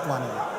that one.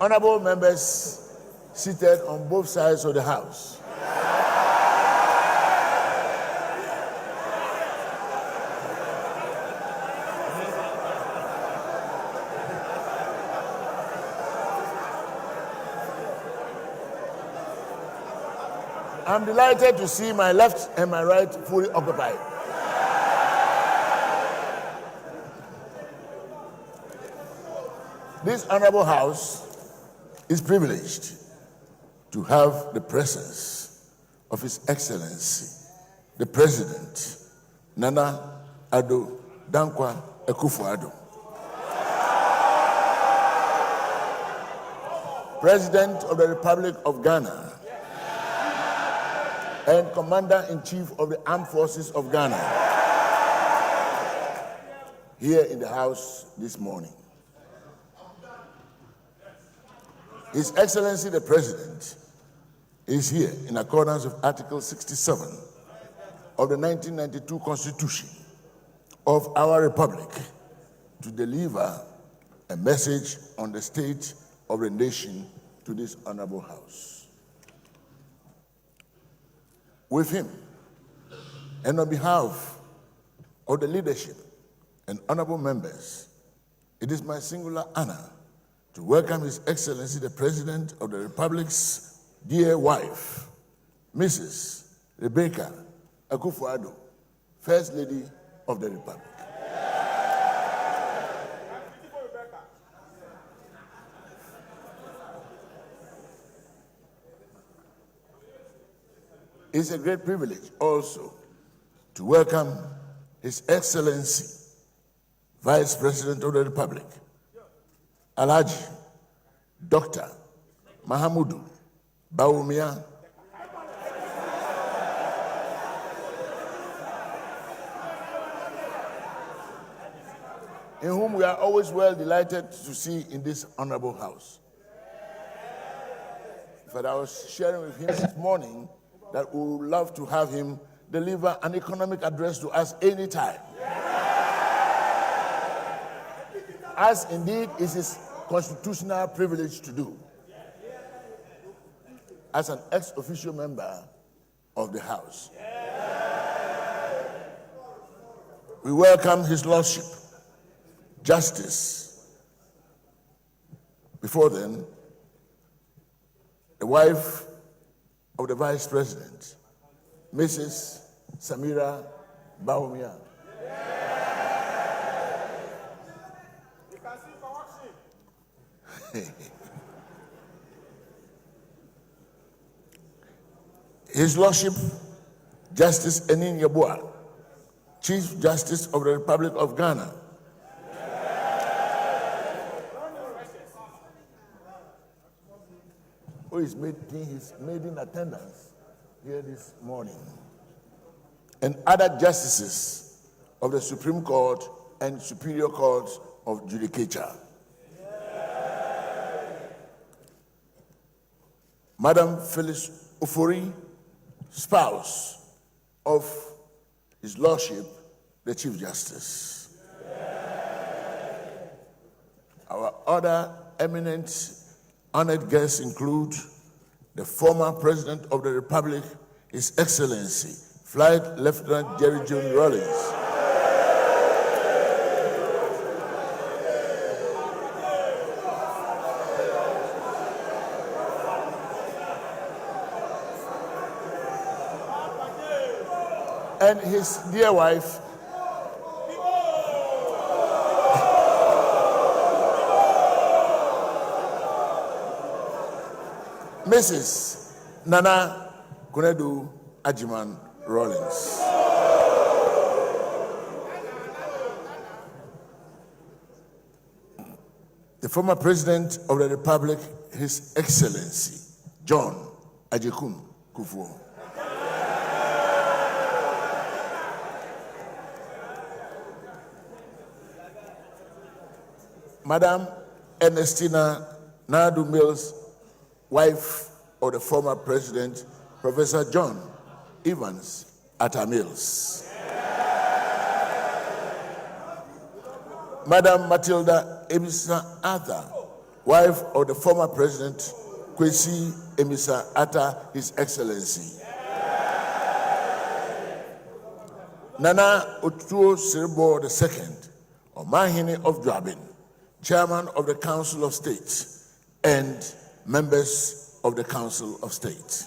Honorable members seated on both sides of the House. I'm delighted to see my left and my right fully occupied. This honorable House is privileged to have the presence of His Excellency, the President, Nana Addo Dankwa Akufo-Addo, President of the Republic of Ghana and Commander-in-Chief of the Armed Forces of Ghana, here in the House this morning. His Excellency the President is here in accordance with Article 67 of the 1992 Constitution of our Republic to deliver a message on the state of the nation to this honorable House. With him, and on behalf of the leadership and honorable members, it is my singular honor to welcome His Excellency the President of the Republic's dear wife, Mrs. Rebecca Akufo-Addo, First Lady of the Republic. It's a great privilege also to welcome His Excellency, Vice President of the Republic, Alhaji Dr. Mahamudu Bawumia, in whom we are always well delighted to see in this honorable House. But I was sharing with him this morning that we would love to have him deliver an economic address to us anytime. As indeed is his constitutional privilege to do, as an ex-officio member of the House. We welcome His Lordship, Justice. Before then, the wife of the Vice President, Mrs. Samira Bawumia. His Lordship, Justice Enin Yeboah, Chief Justice of the Republic of Ghana. who is making his maiden attendance here this morning, and other justices of the Supreme Court and Superior Court of Judicature. Madam Phyllis Ofori, spouse of His Lordship, the Chief Justice. Our other eminent honored guests include the former President of the Republic, His Excellency, Flight Lieutenant Jerry John Rawlings. And his dear wife, Mrs. Nana Kunedu Ajiman Rawlings. The former President of the Republic, His Excellency, John Ajekun Kufuor. Madam Ernestina Nadu Mills, wife of the former President, Professor John Evans Atta Mills. Madam Matilda Emisa Atta, wife of the former President, Kwesi Emisa Atta, His Excellency. Nana Otuo Siribo II, Omahini of Dwabin, Chairman of the Council of State, and members of the Council of State.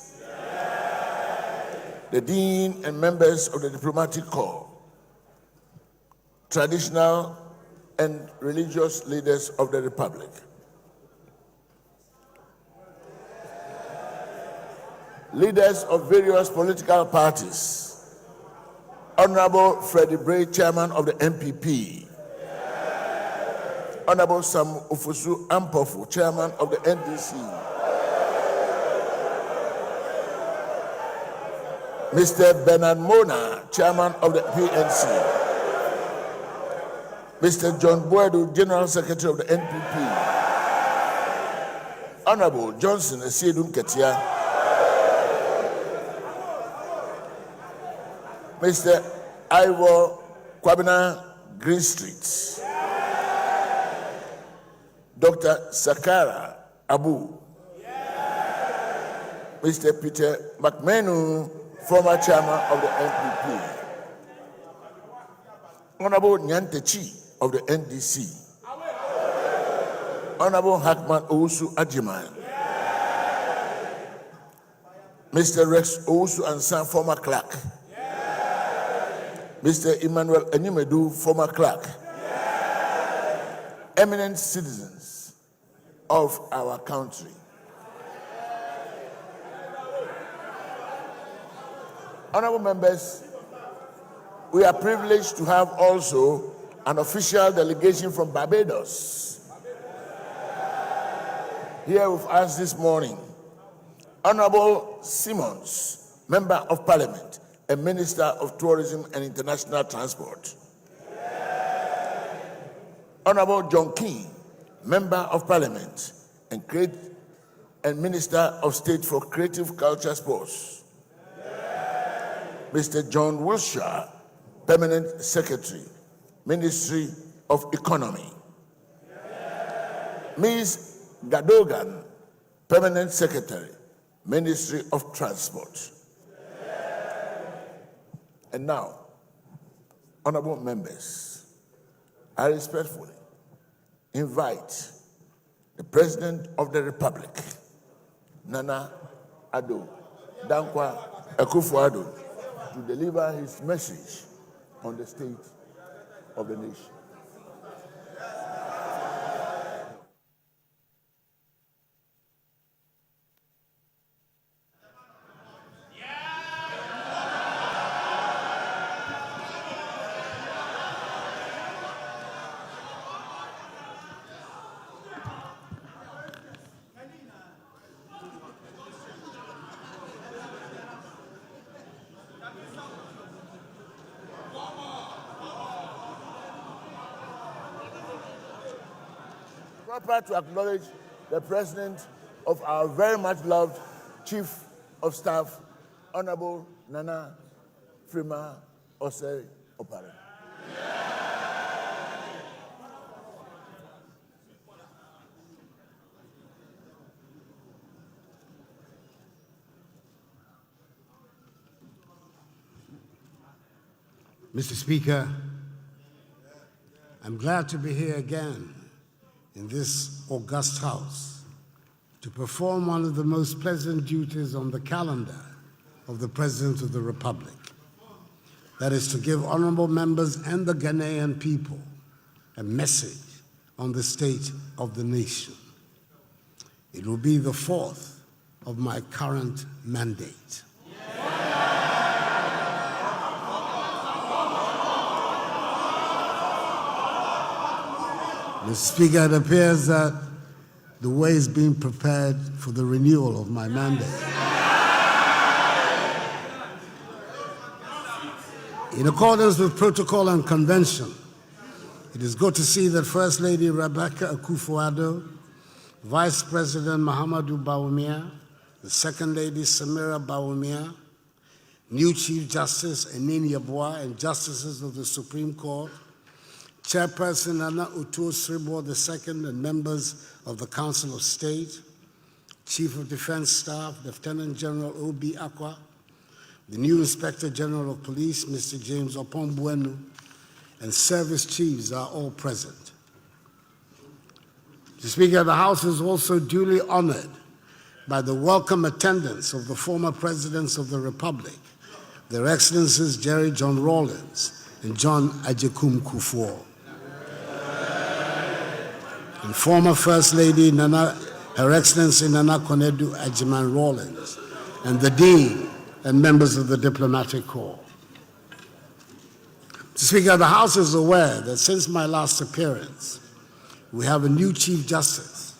The Dean and members of the Diplomatic Corps, traditional and religious leaders of the Republic, leaders of various political parties, Honorable Freddie Bray, Chairman of the MPP, Honorable Sam Ufusu Ampofu, Chairman of the NDC, Mr. Bernard Mona, Chairman of the PNC, Mr. John Boadu, General Secretary of the NPP, Honorable Johnson Esiedun Ketia, Mr. Ivor Kwabena Greenstreet, Dr. Sakara Abu, Mr. Peter McMenu, former chairman of the NPP, Honorable Nyantechi of the NDC, Honorable Hackman Owusu Ajiman, Mr. Rex Owusu Ansan, former clerk, Mr. Emmanuel Enyimedu, former clerk, eminent citizens of our country. Honorable members, we are privileged to have also an official delegation from Barbados here with us this morning. Honorable Simmons, Member of Parliament and Minister of Tourism and International Transport. Honorable John King, Member of Parliament and Minister of State for Creative Culture Sports. Mr. John Wilshire, Permanent Secretary, Ministry of Economy. Ms. Gadogan, Permanent Secretary, Ministry of Transport. And now, honorable members, I respectfully invite the President of the Republic, Nana Addo Dankwa Akufo-Addo, to deliver his message on the state of the nation. proper to acknowledge the President of our very much loved Chief of Staff, Honorable Nana Frima Osei Opare. Mr. Speaker, I'm glad to be here again in this august House to perform one of the most pleasant duties on the calendar of the President of the Republic. That is to give honorable members and the Ghanaian people a message on the state of the nation. It will be the fourth of my current mandate. Mr. Speaker, it appears that the way is being prepared for the renewal of my mandate. In accordance with protocol and convention, it is good to see that First Lady Rebecca Akufo-Addo, Vice President Mahamadou Bawumia, the Second Lady Samira Bawumia, new Chief Justice Enini Yeboah, and Justices of the Supreme Court, Chairperson Nana Uto Sribo II and members of the Council of State, Chief of Defense Staff, Lieutenant General O.B. Akwa, the new Inspector General of Police, Mr. James Opombuenu, and service chiefs are all present. Mr. Speaker, the House is also duly honored by the welcome attendance of the former Presidents of the Republic, Their Excellencies Jerry John Rawlings and John Agyekum Kufuor, and former First Lady Her Excellency Nana Konadu Agyeman Rawlings, and the Dean and members of the Diplomatic Corps. Mr. Speaker, the House is aware that since my last appearance, we have a new Chief Justice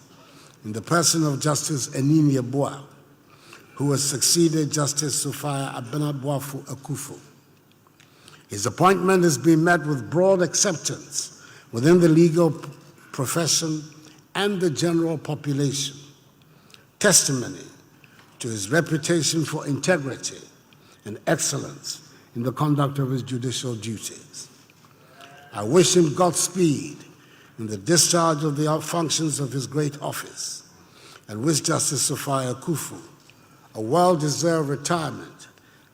in the person of Justice Enini Yeboah, who has succeeded Justice Sophia Abena-Boafo Akufo. His appointment has been met with broad acceptance within the legal profession and the general population, testimony to his reputation for integrity and excellence in the conduct of his judicial duties. I wish him Godspeed in the discharge of the functions of his great office, and wish Justice Sophia Akufo a well-deserved retirement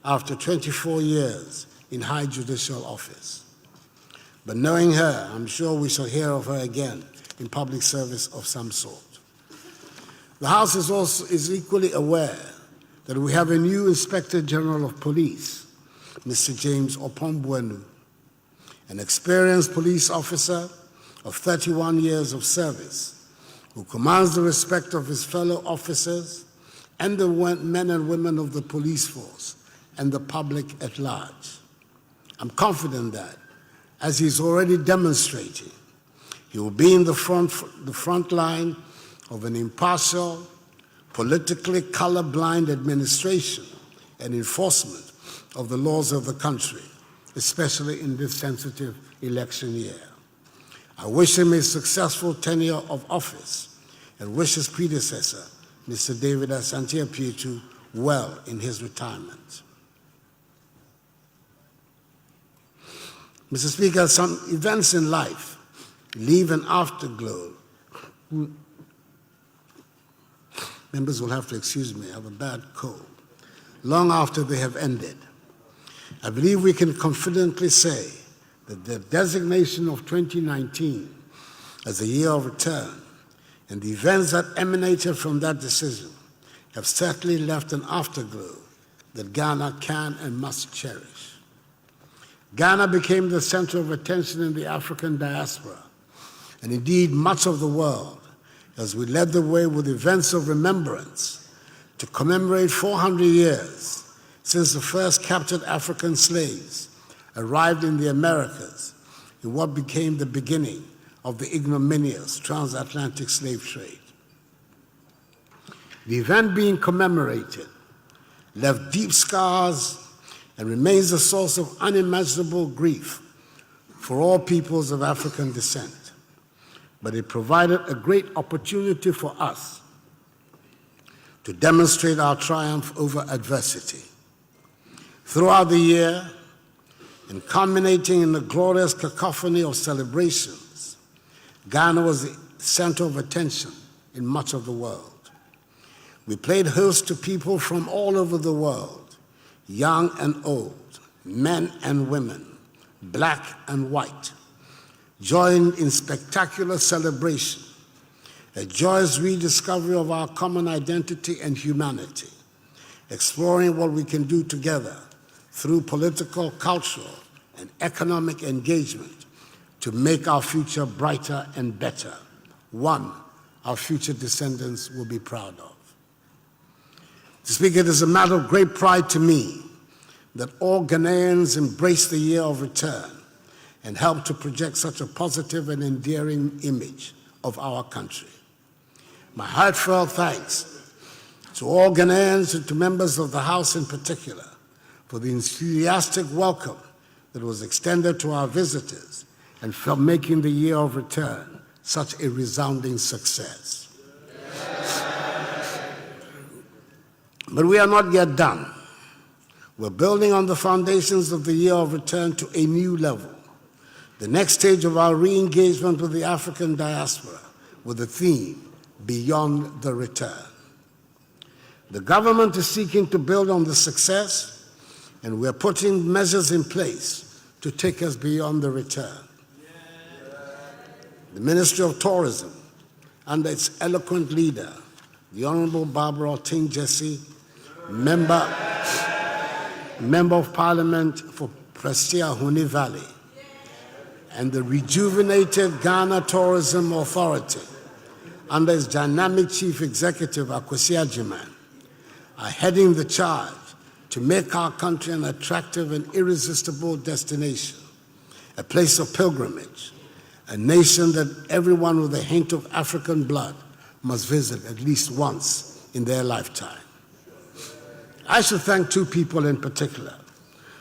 after 24 years in high judicial office. But knowing her, I'm sure we shall hear of her again in public service of some sort. The House is equally aware that we have a new Inspector General of Police, Mr. James Opombuenu, an experienced police officer of 31 years of service, who commands the respect of his fellow officers and the men and women of the police force and the public at large. I'm confident that, as he's already demonstrating, he will be in the front line of an impartial, politically colorblind administration and enforcement of the laws of the country, especially in this sensitive election year. I wish him a successful tenure of office and wish his predecessor, Mr. David Asante Apietu, well in his retirement. Mr. Speaker, some events in life leave an afterglow. Members will have to excuse me, I have a bad cold. Long after they have ended, I believe we can confidently say that the designation of 2019 as a year of return and the events that emanated from that decision have certainly left an afterglow that Ghana can and must cherish. Ghana became the center of attention in the African diaspora, and indeed much of the world, as we led the way with events of remembrance to commemorate 400 years since the first captured African slaves arrived in the Americas in what became the beginning of the ignominious transatlantic slave trade. The event being commemorated left deep scars and remains a source of unimaginable grief for all peoples of African descent. but it provided a great opportunity for us to demonstrate our triumph over adversity. Throughout the year, and culminating in the glorious cacophony of celebrations, Ghana was the center of attention in much of the world. We played host to people from all over the world, young and old, men and women, black and white, joined in spectacular celebration, a joyous rediscovery of our common identity and humanity, exploring what we can do together through political, cultural, and economic engagement to make our future brighter and better, one our future descendants will be proud of. To speak, it is a matter of great pride to me that all Ghanaians embrace the year of return and help to project such a positive and endearing image of our country. My heartfelt thanks to all Ghanaians and to members of the House in particular for the enthusiastic welcome that was extended to our visitors and for making the year of return such a resounding success. But we are not yet done. We're building on the foundations of the year of return to a new level, the next stage of our re-engagement with the African diaspora with the theme, Beyond the Return. The government is seeking to build on the success, and we're putting measures in place to take us beyond the return. The Ministry of Tourism, under its eloquent leader, the Honorable Barbara Oting-Jesse, Member of Parliament for Prestia Huni Valley, and the rejuvenated Ghana Tourism Authority, under its dynamic Chief Executive, Akwasi Agyeman, are heading the charge to make our country an attractive and irresistible destination, a place of pilgrimage, a nation that everyone with a hint of African blood must visit at least once in their lifetime. I should thank two people in particular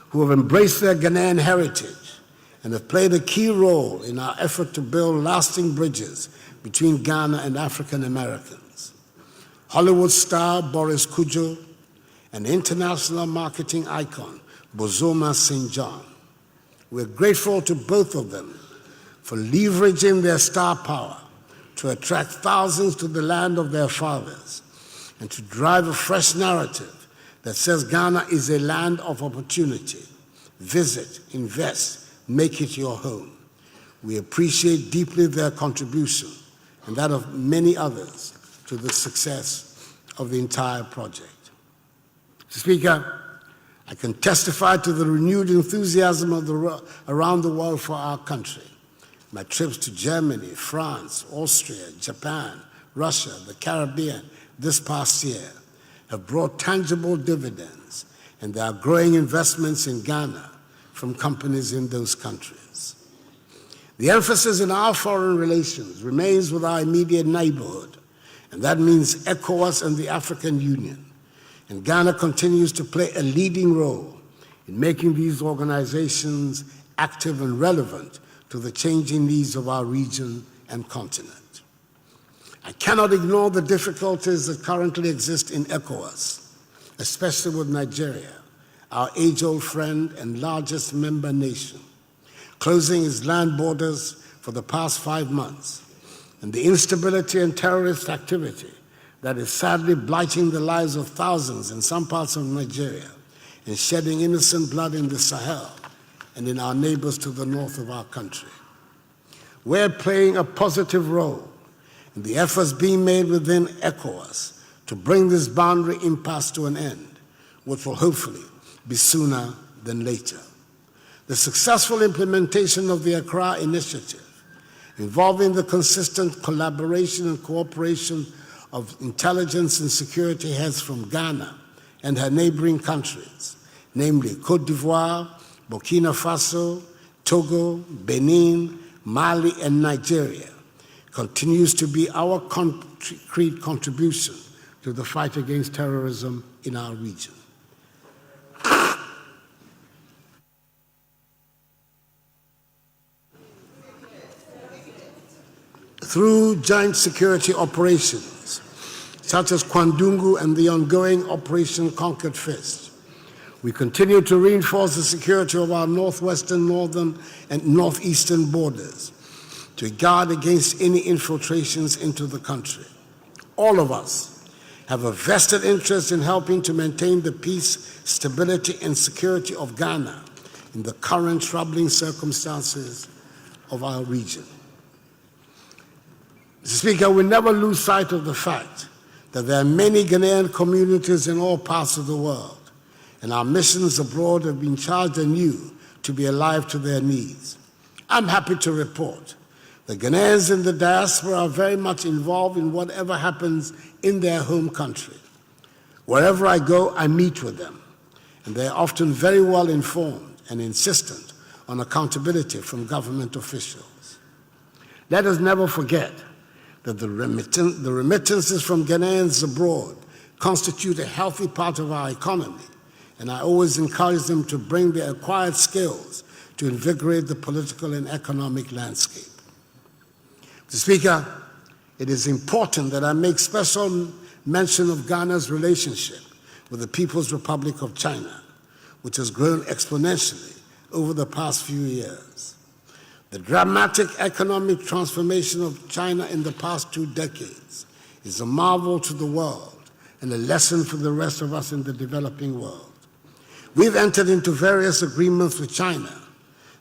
who have embraced their Ghanaian heritage and have played a key role in our effort to build lasting bridges between Ghana and African Americans. Hollywood star Boris Kujo and international marketing icon Bozoma St. John. We're grateful to both of them for leveraging their star power to attract thousands to the land of their fathers and to drive a fresh narrative that says Ghana is a land of opportunity. Visit, invest, make it your home. We appreciate deeply their contribution and that of many others to the success of the entire project. Speaker, I can testify to the renewed enthusiasm around the world for our country. My trips to Germany, France, Austria, Japan, Russia, the Caribbean this past year have brought tangible dividends, and there are growing investments in Ghana from companies in those countries. The emphasis in our foreign relations remains with our immediate neighborhood, and that means ECOWAS and the African Union. And Ghana continues to play a leading role in making these organizations active and relevant to the changing needs of our region and continent. I cannot ignore the difficulties that currently exist in ECOWAS, especially with Nigeria, our age-old friend and largest member nation, closing its land borders for the past 5 months, and the instability and terrorist activity that is sadly blighting the lives of thousands in some parts of Nigeria and shedding innocent blood in the Sahel and in our neighbors to the north of our country. We're playing a positive role in the efforts being made within ECOWAS to bring this boundary impasse to an end, which will hopefully be sooner than later. The successful implementation of the Accra Initiative, involving the consistent collaboration and cooperation of intelligence and security heads from Ghana and her neighboring countries, namely Côte d'Ivoire, Burkina Faso, Togo, Benin, Mali, and Nigeria, continues to be our concrete contribution to the fight against terrorism in our region. through joint security operations, such as Kwandungu and the ongoing Operation Conquered Fist. We continue to reinforce the security of our northwestern, northern, and northeastern borders to guard against any infiltrations into the country. All of us have a vested interest in helping to maintain the peace, stability, and security of Ghana in the current troubling circumstances of our region. Mr. Speaker, we never lose sight of the fact that there are many Ghanaian communities in all parts of the world, and our missions abroad have been charged anew to be alive to their needs. I'm happy to report that Ghanaians in the diaspora are very much involved in whatever happens in their home country. Wherever I go, I meet with them, and they are often very well informed and insistent on accountability from government officials. Let us never forget that the remittances from Ghanaians abroad constitute a healthy part of our economy, and I always encourage them to bring their acquired skills to invigorate the political and economic landscape. Mr. Speaker, it is important that I make special mention of Ghana's relationship with the People's Republic of China, which has grown exponentially over the past few years. The dramatic economic transformation of China in the past 2 decades is a marvel to the world and a lesson for the rest of us in the developing world. We've entered into various agreements with China,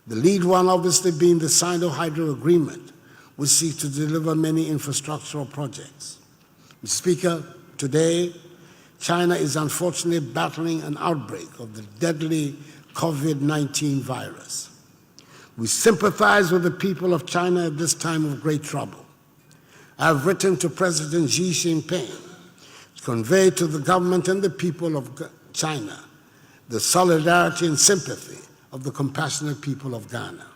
the lead one obviously being the Sino-Hydro Agreement, which seeks to deliver many infrastructural projects. Mr. Speaker, today, China is unfortunately battling an outbreak of the deadly COVID-19 virus. We sympathize with the people of China at this time of great trouble. I have written to President Xi Jinping to convey to the government and the people of China the solidarity and sympathy of the compassionate people of Ghana.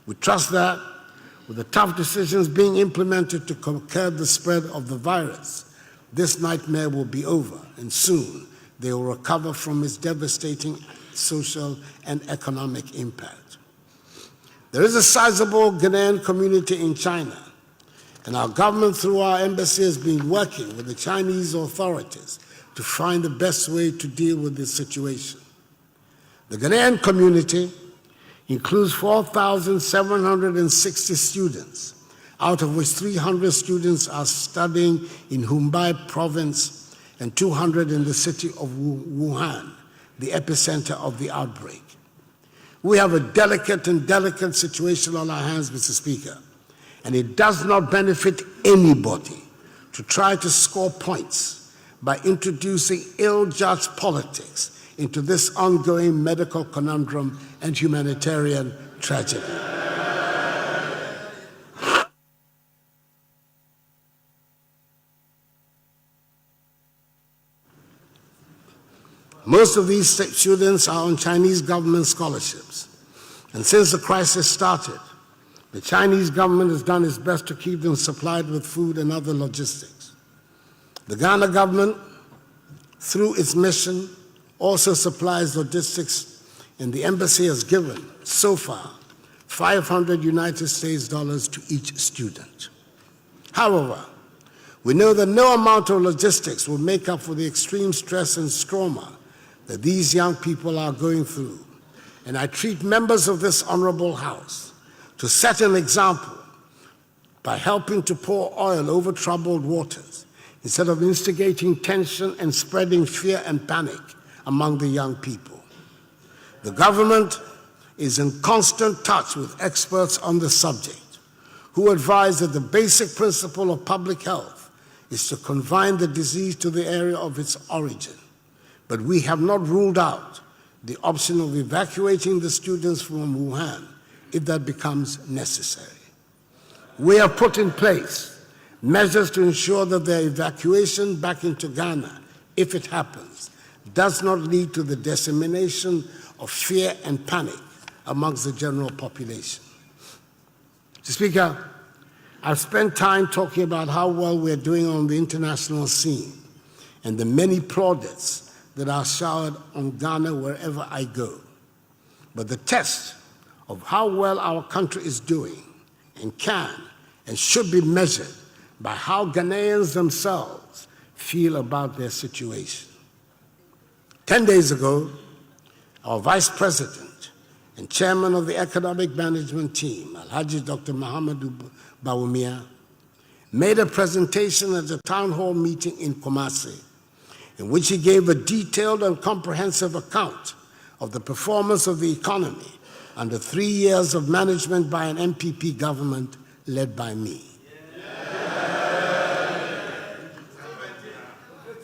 We trust that with the tough decisions being implemented to curb the spread of the virus, this nightmare will be over, and soon they will recover from its devastating social and economic impact. There is a sizable Ghanaian community in China, and our government, through our embassy, has been working with the Chinese authorities to find the best way to deal with this situation. The Ghanaian community includes 4,760 students, out of which 300 students are studying in Hubei province and 200 in the city of Wuhan, the epicenter of the outbreak. We have a delicate situation on our hands, Mr. Speaker, and it does not benefit anybody to try to score points by introducing ill-judged politics into this ongoing medical conundrum and humanitarian tragedy. Most of these students are on Chinese government scholarships, and since the crisis started, the Chinese government has done its best to keep them supplied with food and other logistics. The Ghana government, through its mission, also supplies logistics, and the embassy has given, so far, 500 United States dollars to each student. However, we know that no amount of logistics will make up for the extreme stress and trauma that these young people are going through, and I treat members of this honorable House to set an example by helping to pour oil over troubled waters instead of instigating tension and spreading fear and panic among the young people. The government is in constant touch with experts on the subject, who advise that the basic principle of public health is to confine the disease to the area of its origin. But we have not ruled out the option of evacuating the students from Wuhan if that becomes necessary. We have put in place measures to ensure that their evacuation back into Ghana, if it happens, does not lead to the dissemination of fear and panic amongst the general population. Mr. Speaker, I've spent time talking about how well we're doing on the international scene and the many plaudits that are showered on Ghana wherever I go. But the test of how well our country is doing and can and should be measured by how Ghanaians themselves feel about their situation. 10 days ago, our Vice President and Chairman of the Economic Management Team, Alhaji Dr. Muhammadu Bawumia, made a presentation at the town hall meeting in Kumasi, in which he gave a detailed and comprehensive account of the performance of the economy under 3 years of management by an MPP government led by me.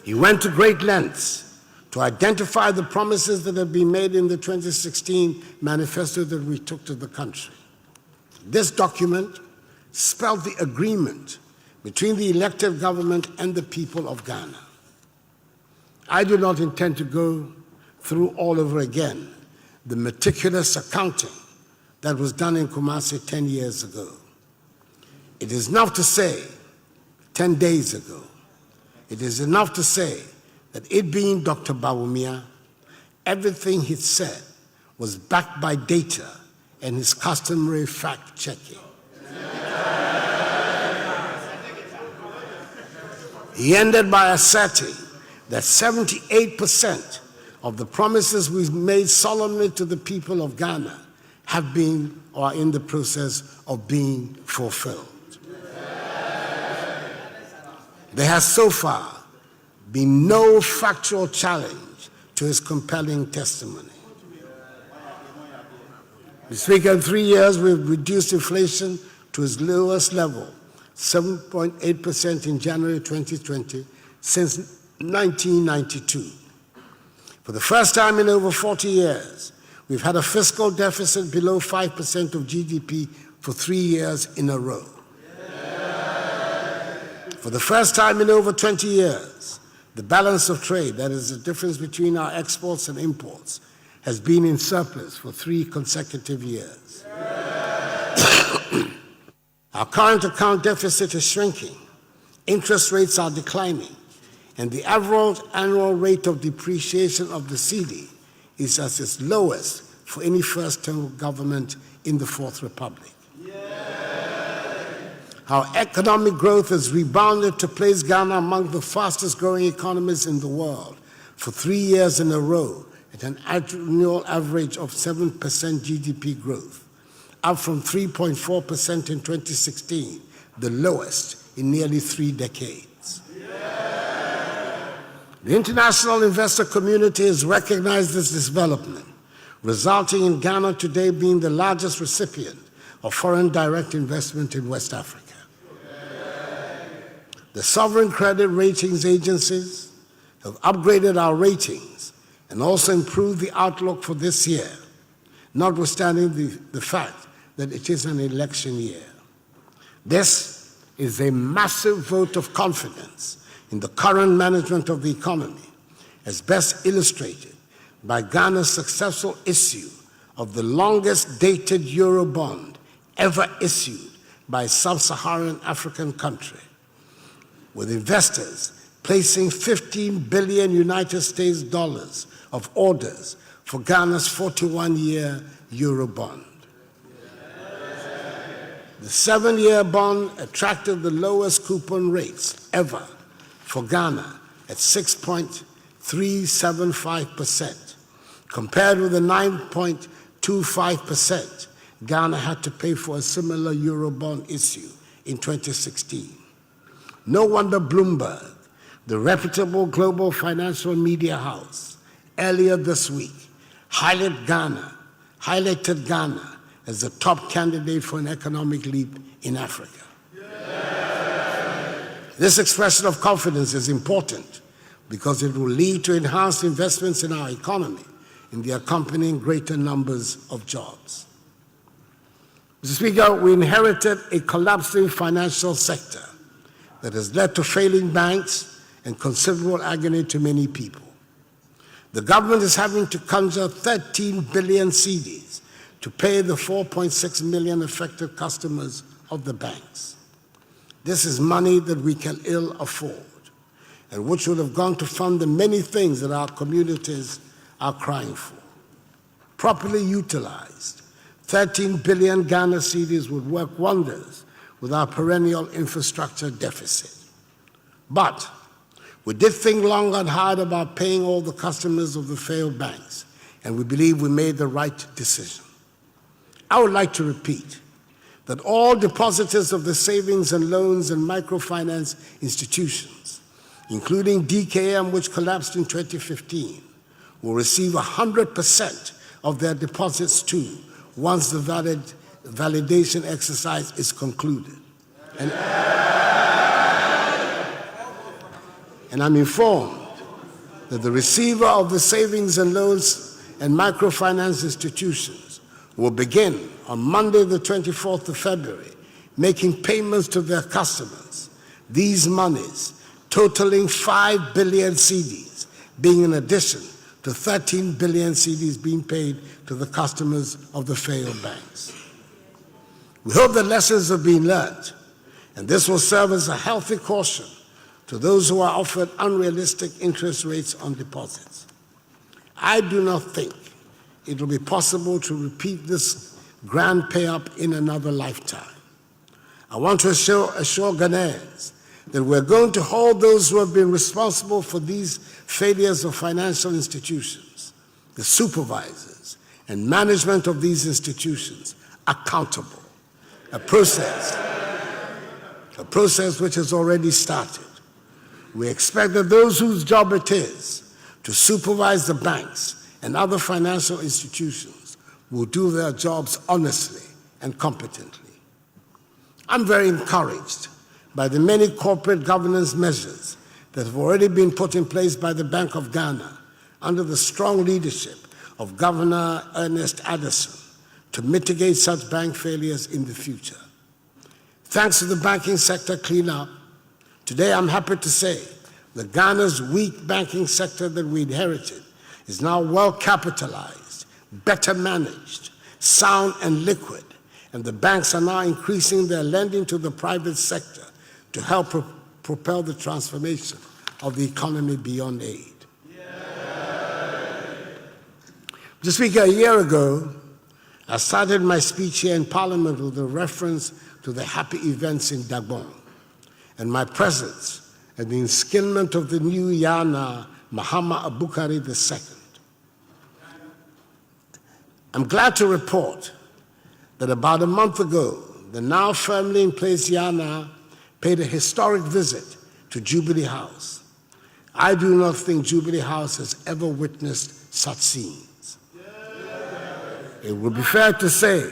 He went to great lengths to identify the promises that had been made in the 2016 manifesto that we took to the country. This document spelled the agreement between the elected government and the people of Ghana. I do not intend to go through all over again the meticulous accounting that was done in Kumasi 10 years ago. It is enough to say, 10 days ago, it is enough to say that it being Dr. Bawumia, everything he said was backed by data and his customary fact-checking. He ended by asserting that 78% of the promises we made solemnly to the people of Ghana have been or are in the process of being fulfilled. There has so far been no factual challenge to his compelling testimony. Mr. Speaker, in 3 years, we've reduced inflation to its lowest level, 7.8% in January 2020, since 1992. For the first time in over 40 years, we've had a fiscal deficit below 5% of GDP for 3 years in a row. For the first time in over 20 years, the balance of trade, that is the difference between our exports and imports, has been in surplus for 3 consecutive years. Our current account deficit is shrinking, interest rates are declining, and the average annual rate of depreciation of the cedi is at its lowest for any first-term government in the Fourth Republic. Our economic growth has rebounded to place Ghana among the fastest-growing economies in the world for 3 years in a row at an annual average of 7% GDP growth, up from 3.4% in 2016, the lowest in nearly 3 decades. The international investor community has recognized this development, resulting in Ghana today being the largest recipient of foreign direct investment in West Africa. The sovereign credit ratings agencies have upgraded our ratings and also improved the outlook for this year, notwithstanding the fact that it is an election year. This is a massive vote of confidence in the current management of the economy, as best illustrated by Ghana's successful issue of the longest dated Eurobond ever issued by a sub-Saharan African country, with investors placing 15 billion United States dollars of orders for Ghana's 41-year Eurobond. The 7-year bond attracted the lowest coupon rates ever for Ghana at 6.375%, compared with the 9.25% Ghana had to pay for a similar Eurobond issue in 2016. No wonder Bloomberg, the reputable global financial media house, earlier this week highlighted Ghana as the top candidate for an economic leap in Africa. This expression of confidence is important because it will lead to enhanced investments in our economy and the accompanying greater numbers of jobs. Mr. Speaker, we inherited a collapsing financial sector that has led to failing banks and considerable agony to many people. The government is having to conjure 13 billion cedis to pay the 4.6 million affected customers of the banks. This is money that we can ill afford, and which would have gone to fund the many things that our communities are crying for. Properly utilized, 13 billion Ghana cedis would work wonders with our perennial infrastructure deficit. But we did think long and hard about paying all the customers of the failed banks, and we believe we made the right decision. I would like to repeat that all depositors of the savings and loans and microfinance institutions, including DKM, which collapsed in 2015, will receive 100% of their deposits too once the validation exercise is concluded. And I'm informed that the receiver of the savings and loans and microfinance institutions will begin on Monday, the 24th of February, making payments to their customers. These monies, totaling 5 billion cedis, being in addition to 13 billion cedis being paid to the customers of the failed banks. We hope that lessons have been learned, and this will serve as a healthy caution to those who are offered unrealistic interest rates on deposits. I do not think it will be possible to repeat this grand pay-up in another lifetime. I want to assure Ghanaians that we're going to hold those who have been responsible for these failures of financial institutions, the supervisors and management of these institutions, accountable. A process which has already started. We expect that those whose job it is to supervise the banks and other financial institutions will do their jobs honestly and competently. I'm very encouraged by the many corporate governance measures that have already been put in place by the Bank of Ghana under the strong leadership of Governor Ernest Addison to mitigate such bank failures in the future. Thanks to the banking sector cleanup, today I'm happy to say that Ghana's weak banking sector that we inherited is now well capitalized, better managed, sound and liquid, and the banks are now increasing their lending to the private sector to help propel the transformation of the economy beyond aid. Mr. Speaker, a year ago, I started my speech here in Parliament with a reference to the happy events in Dagbon and my presence at the inskinment of the new Yana, Muhammad Abukari II. I'm glad to report that about a month ago, the now firmly in place Yana paid a historic visit to Jubilee House. I do not think Jubilee House has ever witnessed such scenes. It would be fair to say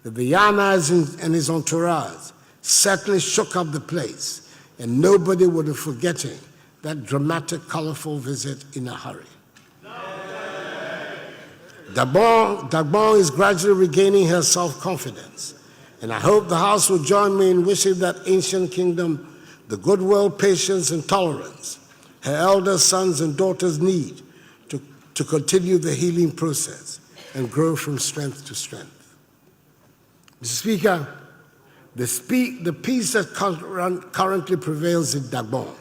that the Yana and his entourage certainly shook up the place, and nobody would have forgotten that dramatic, colorful visit in a hurry. Dagbon is gradually regaining her self-confidence, and I hope the House will join me in wishing that ancient kingdom the goodwill, patience, and tolerance her eldest sons and daughters need to continue the healing process and grow from strength to strength. Mr. Speaker, the peace that currently prevails in Dagbon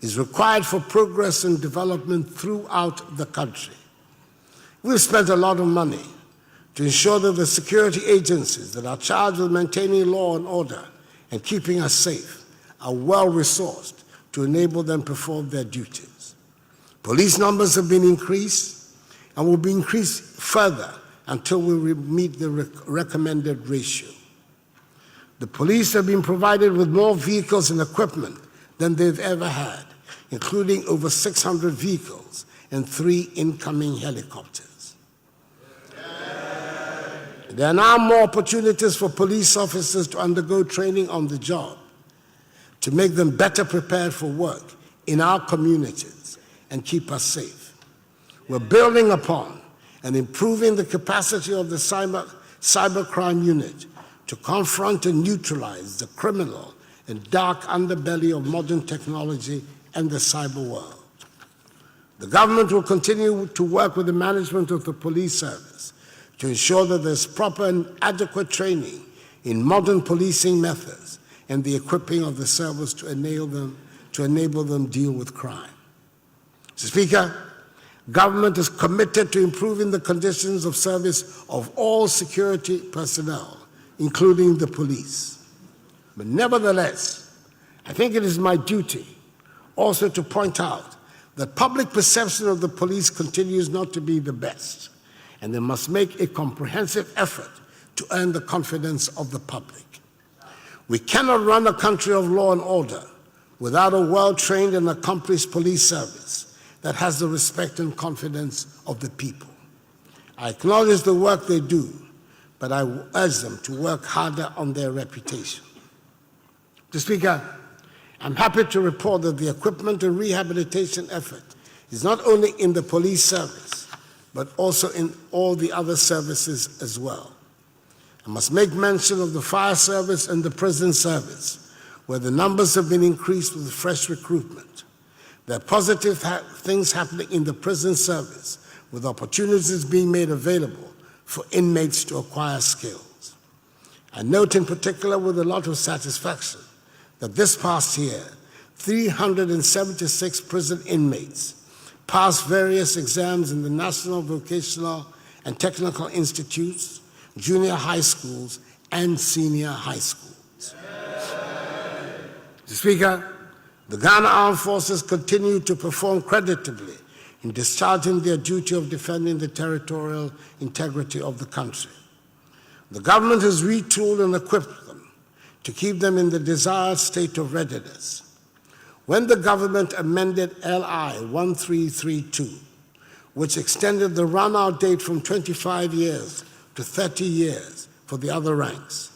is required for progress and development throughout the country. We've spent a lot of money to ensure that the security agencies that are charged with maintaining law and order and keeping us safe are well-resourced to enable them perform their duties. Police numbers have been increased and will be increased further until we meet the recommended ratio. The police have been provided with more vehicles and equipment than they've ever had, including over 600 vehicles and 3 incoming helicopters. There are now more opportunities for police officers to undergo training on the job to make them better prepared for work in our communities and keep us safe. We're building upon and improving the capacity of the cybercrime unit to confront and neutralize the criminal and dark underbelly of modern technology and the cyber world. The government will continue to work with the management of the police service to ensure that there's proper and adequate training in modern policing methods and the equipping of the service to enable them deal with crime. Mr. Speaker, government is committed to improving the conditions of service of all security personnel, including the police. But nevertheless, I think it is my duty also to point out that public perception of the police continues not to be the best, and they must make a comprehensive effort to earn the confidence of the public. We cannot run a country of law and order without a well-trained and accomplished police service that has the respect and confidence of the people. I acknowledge the work they do, but I urge them to work harder on their reputation. Mr. Speaker, I'm happy to report that the equipment and rehabilitation effort is not only in the police service, but also in all the other services as well. I must make mention of the fire service and the prison service, where the numbers have been increased with fresh recruitment. There are positive things happening in the prison service, with opportunities being made available for inmates to acquire skills. I note in particular with a lot of satisfaction that this past year, 376 prison inmates passed various exams in the National Vocational and Technical Institutes, junior high schools, and senior high schools. Mr. Speaker, the Ghana Armed Forces continue to perform creditably in discharging their duty of defending the territorial integrity of the country. The government has retooled and equipped them to keep them in the desired state of readiness. When the government amended LI 1332, which extended the run-out date from 25 years to 30 years for the other ranks,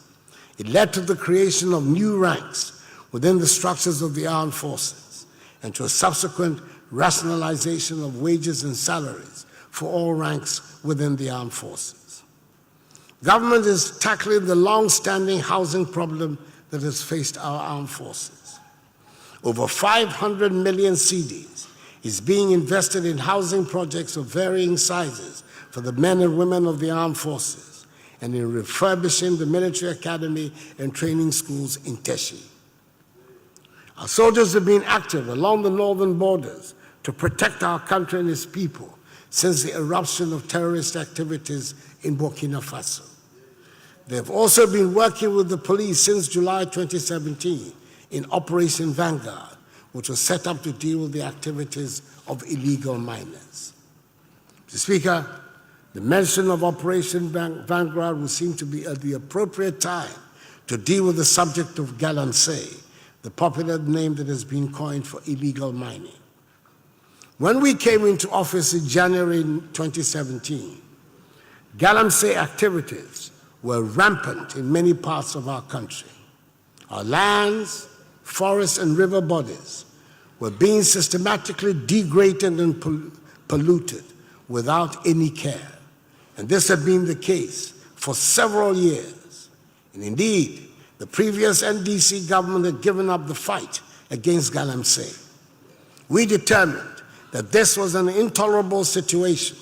it led to the creation of new ranks within the structures of the armed forces and to a subsequent rationalization of wages and salaries for all ranks within the armed forces. Government is tackling the long-standing housing problem that has faced our armed forces. Over 500 million cedis is being invested in housing projects of varying sizes for the men and women of the armed forces and in refurbishing the military academy and training schools in Teshi. Our soldiers have been active along the northern borders to protect our country and its people since the eruption of terrorist activities in Burkina Faso. They have also been working with the police since July 2017 in Operation Vanguard, which was set up to deal with the activities of illegal miners. Mr. Speaker, the mention of Operation Vanguard would seem to be at the appropriate time to deal with the subject of galamsey, the popular name that has been coined for illegal mining. When we came into office in January 2017, galamsey activities were rampant in many parts of our country. Our lands, forests, and river bodies were being systematically degraded and polluted without any care. And this had been the case for several years. And indeed, the previous NDC government had given up the fight against galamsey. We determined that this was an intolerable situation,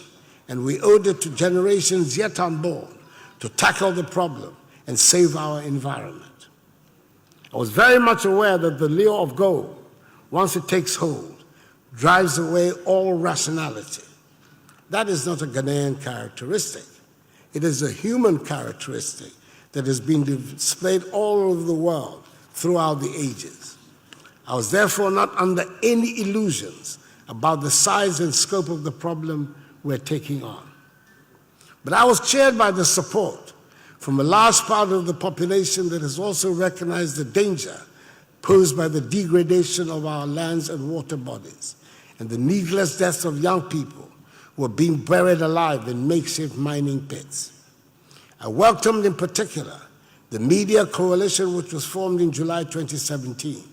and we owed it to generations yet unborn to tackle the problem and save our environment. I was very much aware that the lure of gold, once it takes hold, drives away all rationality. That is not a Ghanaian characteristic. It is a human characteristic that has been displayed all over the world throughout the ages. I was therefore not under any illusions about the size and scope of the problem we're taking on. But I was cheered by the support from a large part of the population that has also recognized the danger posed by the degradation of our lands and water bodies and the needless deaths of young people who are being buried alive in makeshift mining pits. I welcomed in particular the media coalition which was formed in July 2017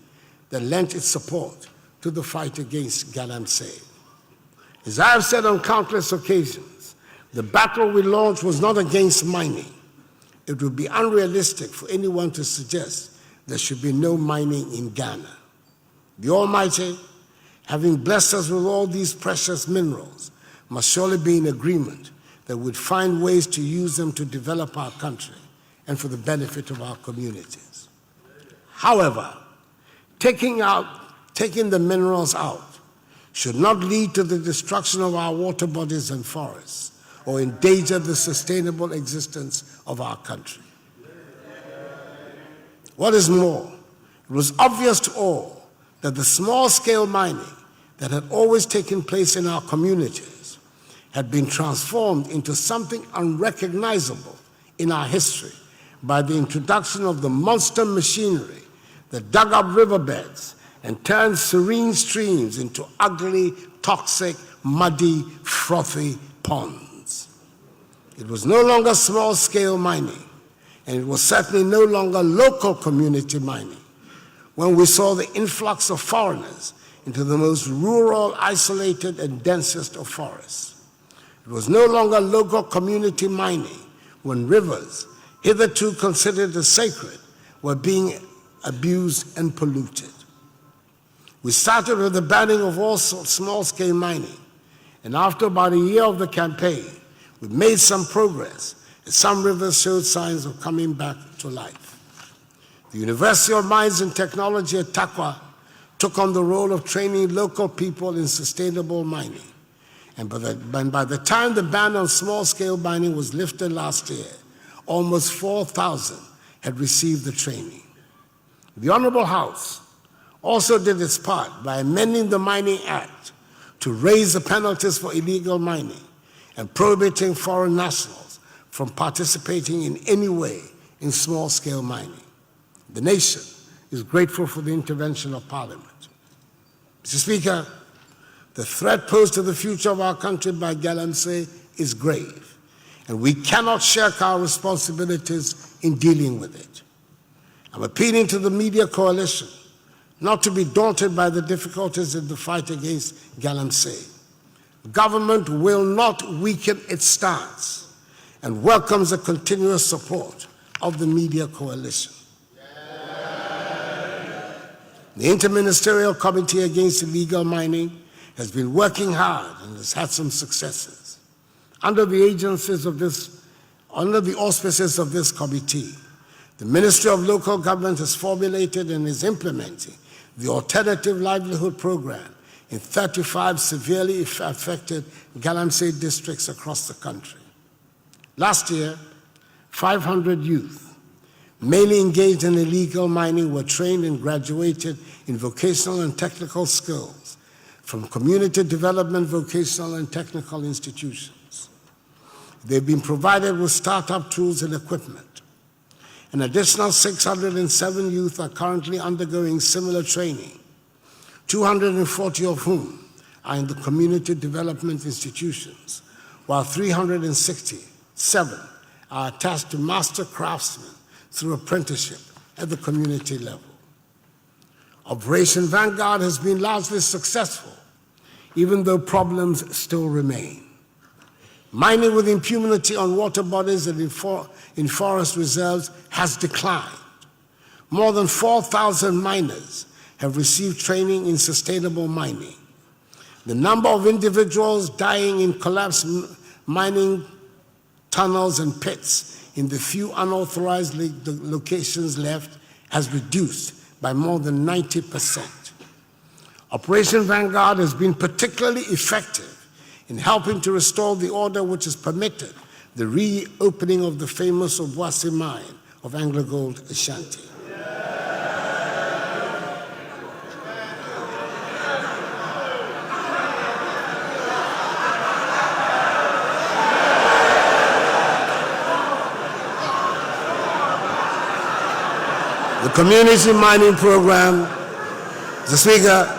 that lent its support to the fight against galamsey. As I have said on countless occasions, the battle we launched was not against mining. It would be unrealistic for anyone to suggest there should be no mining in Ghana. The Almighty, having blessed us with all these precious minerals, must surely be in agreement that we'd find ways to use them to develop our country and for the benefit of our communities. However, taking the minerals out should not lead to the destruction of our water bodies and forests or endanger the sustainable existence of our country. What is more, it was obvious to all that the small-scale mining that had always taken place in our communities had been transformed into something unrecognizable in our history by the introduction of the monster machinery that dug up riverbeds and turned serene streams into ugly, toxic, muddy, frothy ponds. It was no longer small-scale mining, and it was certainly no longer local community mining when we saw the influx of foreigners into the most rural, isolated, and densest of forests. It was no longer local community mining when rivers, hitherto considered as sacred, were being abused and polluted. We started with the banning of all small-scale mining, and after about a year of the campaign, we made some progress, and some rivers showed signs of coming back to life. The University of Mines and Technology at Takwa took on the role of training local people in sustainable mining, and by the time the ban on small-scale mining was lifted last year, almost 4,000 had received the training. The Honorable House also did its part by amending the Mining Act to raise the penalties for illegal mining and prohibiting foreign nationals from participating in any way in small-scale mining. The nation is grateful for the intervention of Parliament. Mr. Speaker, the threat posed to the future of our country by Galamsey is grave, and we cannot shirk our responsibilities in dealing with it. I'm appealing to the media coalition not to be daunted by the difficulties in the fight against Galamsey. Government will not weaken its stance and welcomes the continuous support of the media coalition. The Interministerial Committee Against Illegal Mining has been working hard and has had some successes. Under the auspices of this committee, the Ministry of Local Government has formulated and is implementing the Alternative Livelihood Program in 35 severely affected Galamsey districts across the country. Last year, 500 youth, mainly engaged in illegal mining, were trained and graduated in vocational and technical skills from community development, vocational, and technical institutions. They've been provided with startup tools and equipment. An additional 607 youth are currently undergoing similar training, 240 of whom are in the community development institutions, while 367 are attached to master craftsmen through apprenticeship at the community level. Operation Vanguard has been largely successful, even though problems still remain. Mining with impunity on water bodies and in forest reserves has declined. More than 4,000 miners have received training in sustainable mining. The number of individuals dying in collapsed mining tunnels and pits in the few unauthorized locations left has reduced by more than 90%. Operation Vanguard has been particularly effective in helping to restore the order which has permitted the reopening of the famous Obuasi mine of AngloGold Ashanti. The community mining program, Mr. Speaker,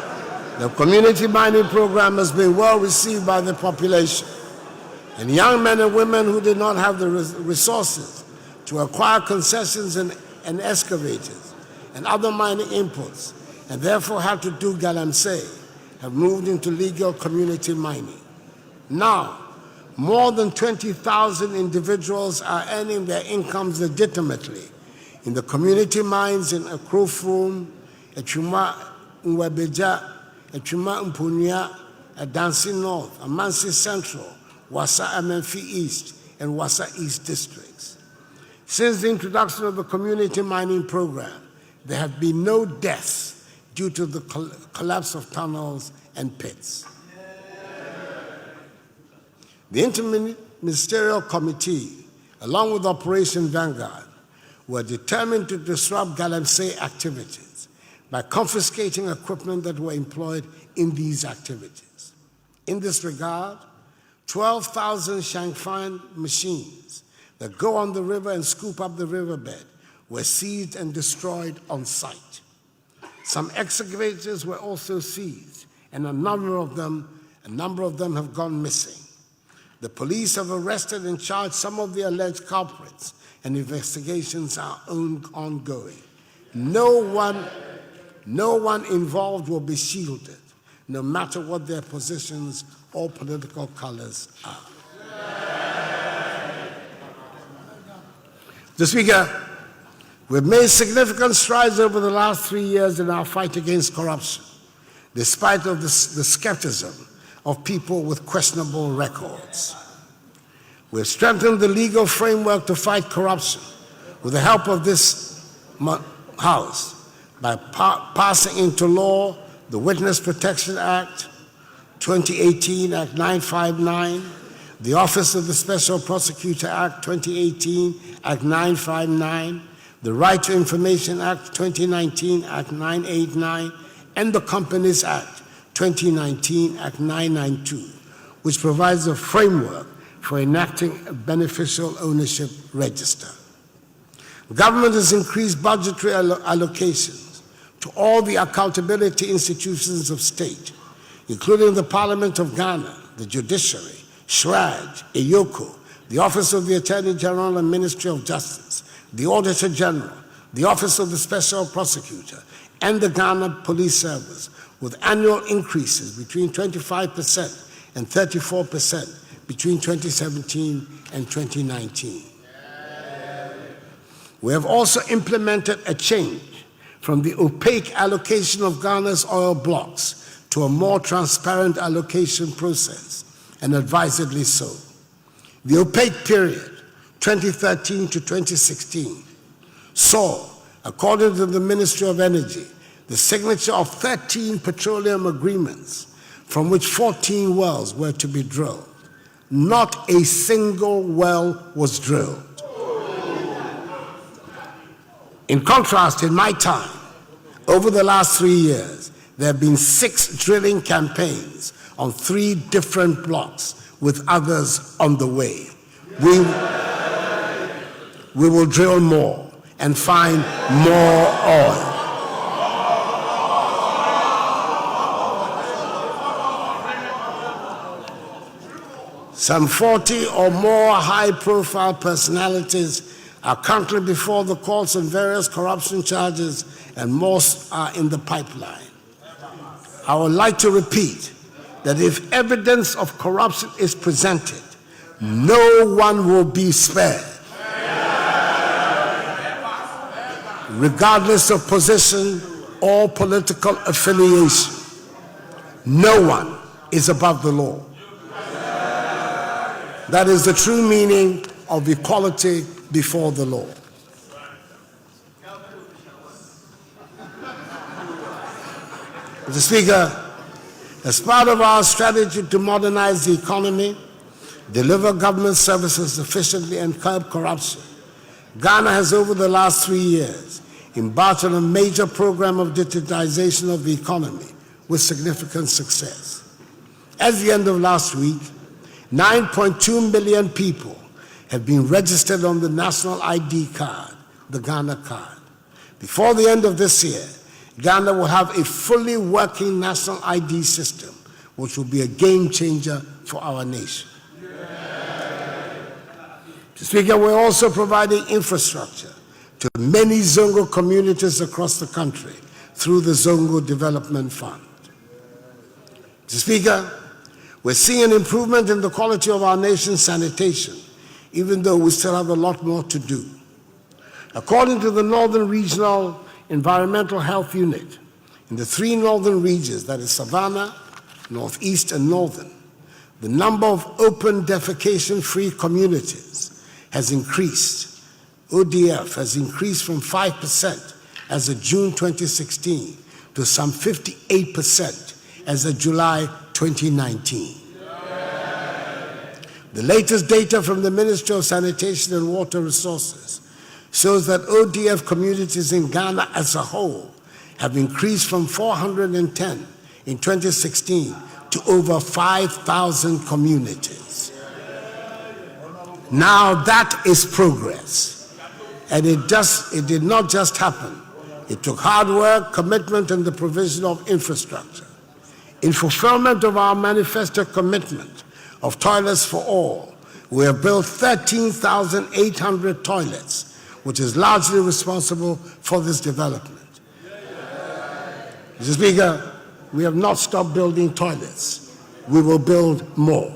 the community mining program has been well received by the population, and young men and women who did not have the resources to acquire concessions and excavators and other mining inputs, and therefore had to do Galamsey, have moved into legal community mining. Now, more than 20,000 individuals are earning their incomes legitimately in the community mines in Akrofrom, Echuma Nwabeja, Echuma Mpunya, Adansi North, Amansi Central, Wassa Amenfi East, and Wassa East districts. Since the introduction of the community mining program, there have been no deaths due to the collapse of tunnels and pits. The Interministerial Committee, along with Operation Vanguard, were determined to disrupt Galamsey activities by confiscating equipment that were employed in these activities. In this regard, 12,000 Shangfan machines that go on the river and scoop up the riverbed were seized and destroyed on site. Some excavators were also seized, and a number of them have gone missing. The police have arrested and charged some of the alleged culprits, and investigations are ongoing. No one involved will be shielded, no matter what their positions or political colors are. Mr. Speaker, we've made significant strides over the last 3 years in our fight against corruption, despite of the skepticism of people with questionable records. We've strengthened the legal framework to fight corruption with the help of this House by passing into law the Witness Protection Act, 2018, Act 959, the Office of the Special Prosecutor Act, 2018, Act 959, the Right to Information Act, 2019, Act 989, and the Companies Act, 2019, Act 992, which provides a framework for enacting a beneficial ownership register. The government has increased budgetary allocations to all the accountability institutions of state, including the Parliament of Ghana, the Judiciary, SHRAJ, EYOCO, the Office of the Attorney General and Ministry of Justice, the Auditor General, the Office of the Special Prosecutor, and the Ghana Police Service, with annual increases between 25% and 34% between 2017 and 2019. We have also implemented a change from the opaque allocation of Ghana's oil blocks to a more transparent allocation process, and advisedly so. The opaque period, 2013 to 2016, saw, according to the Ministry of Energy, the signature of 13 petroleum agreements, from which 14 wells were to be drilled. Not a single well was drilled. In contrast, in my time, over the last 3 years, there have been 6 drilling campaigns on 3 different blocks, with others on the way. We will drill more and find more oil. Some 40 or more high-profile personalities are currently before the courts on various corruption charges, and most are in the pipeline. I would like to repeat that if evidence of corruption is presented, no one will be spared, regardless of position or political affiliation. No one is above the law. That is the true meaning of equality before the law. Mr. Speaker, as part of our strategy to modernize the economy, deliver government services efficiently, and curb corruption, Ghana has, over the last 3 years, embarked on a major program of digitization of the economy with significant success. At the end of last week, 9.2 million people have been registered on the national ID card, the Ghana card. Before the end of this year, Ghana will have a fully working national ID system, which will be a game changer for our nation. Mr. Speaker, we're also providing infrastructure to many Zongo communities across the country through the Zongo Development Fund. Mr. Speaker, we're seeing an improvement in the quality of our nation's sanitation, even though we still have a lot more to do. According to the Northern Regional Environmental Health Unit, in the 3 northern regions, that is Savannah, Northeast, and Northern, the number of open defecation-free communities has increased. ODF has increased from 5% as of June 2016 to some 58% as of July 2019. The latest data from the Ministry of Sanitation and Water Resources shows that ODF communities in Ghana as a whole have increased from 410 in 2016 to over 5,000 communities. Now that is progress. And it did not just happen. It took hard work, commitment, and the provision of infrastructure. In fulfillment of our manifesto commitment of toilets for all, we have built 13,800 toilets, which is largely responsible for this development. Mr. Speaker, we have not stopped building toilets. We will build more.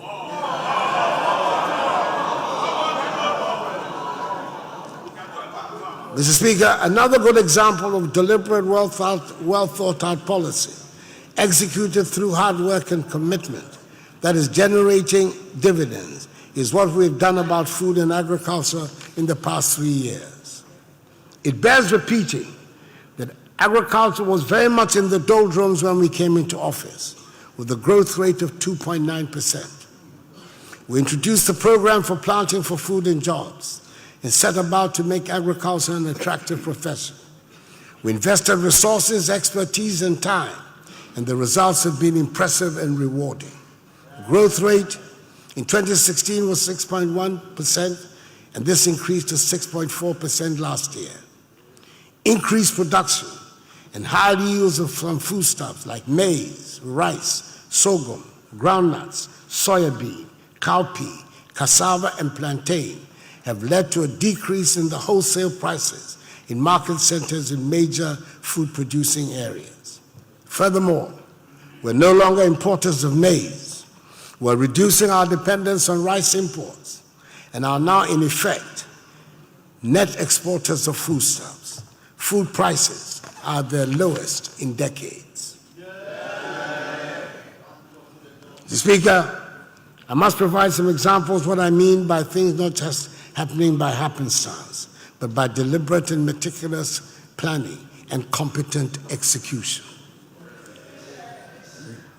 Mr. Speaker, another good example of deliberate, well thought out policy, executed through hard work and commitment, that is generating dividends, is what we've done about food and agriculture in the past 3 years. It bears repeating that agriculture was very much in the doldrums when we came into office, with a growth rate of 2.9%. We introduced the program for planting for food and jobs and set about to make agriculture an attractive profession. We invested resources, expertise, and time, and the results have been impressive and rewarding. Growth rate in 2016 was 6.1%, and this increased to 6.4% last year. Increased production and high yields from foodstuffs like maize, rice, sorghum, groundnuts, soybean, cowpea, cassava, and plantain have led to a decrease in the wholesale prices in market centers in major food-producing areas. Furthermore, we're no longer importers of maize. We're reducing our dependence on rice imports and are now, in effect, net exporters of foodstuffs. Food prices are their lowest in decades. Mr. Speaker, I must provide some examples of what I mean by things not just happening by happenstance, but by deliberate and meticulous planning and competent execution.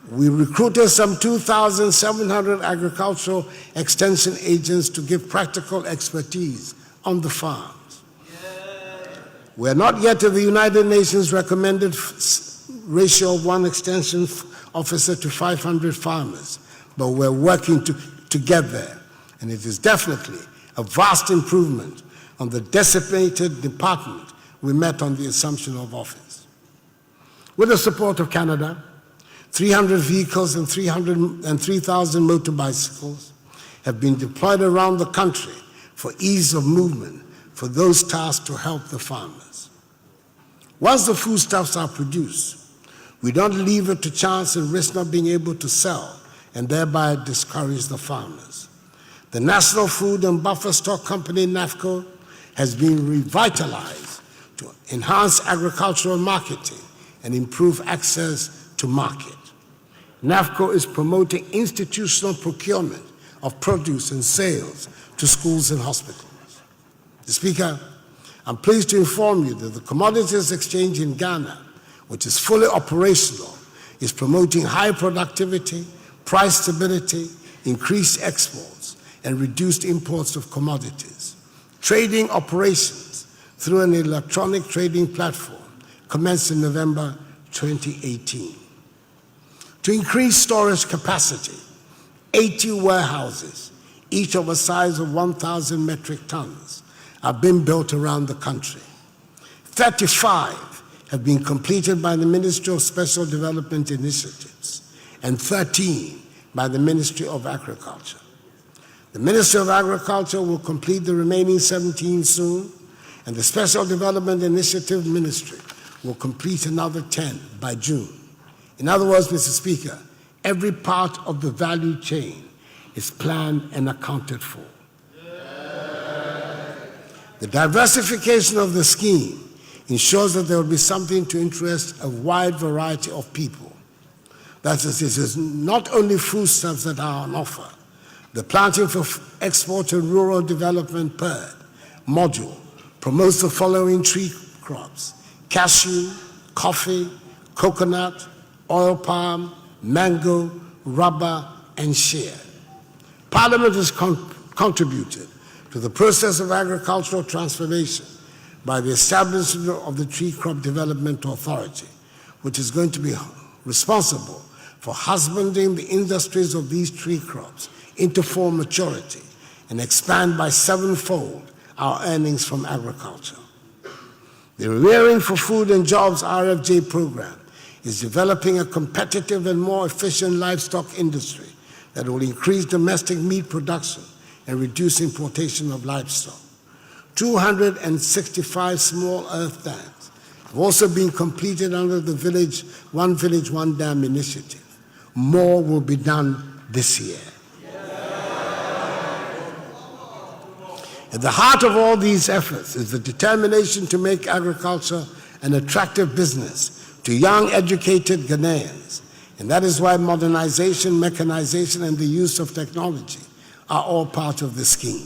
We recruited some 2,700 agricultural extension agents to give practical expertise on the farms. We are not yet at the United Nations recommended ratio of 1 extension officer to 500 farmers, but we're working to get there, and it is definitely a vast improvement on the decimated department we met on the assumption of office. With the support of Canada, 300 vehicles and 3,000 motor bicycles have been deployed around the country for ease of movement for those tasked to help the farmers. Once the foodstuffs are produced, we don't leave it to chance and risk not being able to sell and thereby discourage the farmers. The National Food and Buffer Stock Company, NAFCO, has been revitalized to enhance agricultural marketing and improve access to market. NAFCO is promoting institutional procurement of produce and sales to schools and hospitals. Mr. Speaker, I'm pleased to inform you that the Commodities Exchange in Ghana, which is fully operational, is promoting high productivity, price stability, increased exports, and reduced imports of commodities. Trading operations through an electronic trading platform commenced in November 2018. To increase storage capacity, 80 warehouses, each of a size of 1,000 metric tons, are being built around the country. 35 have been completed by the Ministry of Special Development Initiatives, and 13 by the Ministry of Agriculture. The Ministry of Agriculture will complete the remaining 17 soon, and the Special Development Initiative Ministry will complete another 10 by June. In other words, Mr. Speaker, every part of the value chain is planned and accounted for. The diversification of the scheme ensures that there will be something to interest a wide variety of people. That is, it is not only foodstuffs that are on offer. The Planting for Export and Rural Development PERD module promotes the following tree crops: cashew, coffee, coconut, oil palm, mango, rubber, and shea. Parliament has contributed to the process of agricultural transformation by the establishment of the Tree Crop Development Authority, which is going to be responsible for husbanding the industries of these tree crops into full maturity and expand by sevenfold our earnings from agriculture. The Rearing for Food and Jobs RFJ program is developing a competitive and more efficient livestock industry that will increase domestic meat production and reduce importation of livestock. 265 small earth dams have also been completed under the One Village, One Dam initiative. More will be done this year. At the heart of all these efforts is the determination to make agriculture an attractive business to young, educated Ghanaians. And that is why modernization, mechanization, and the use of technology are all part of the scheme.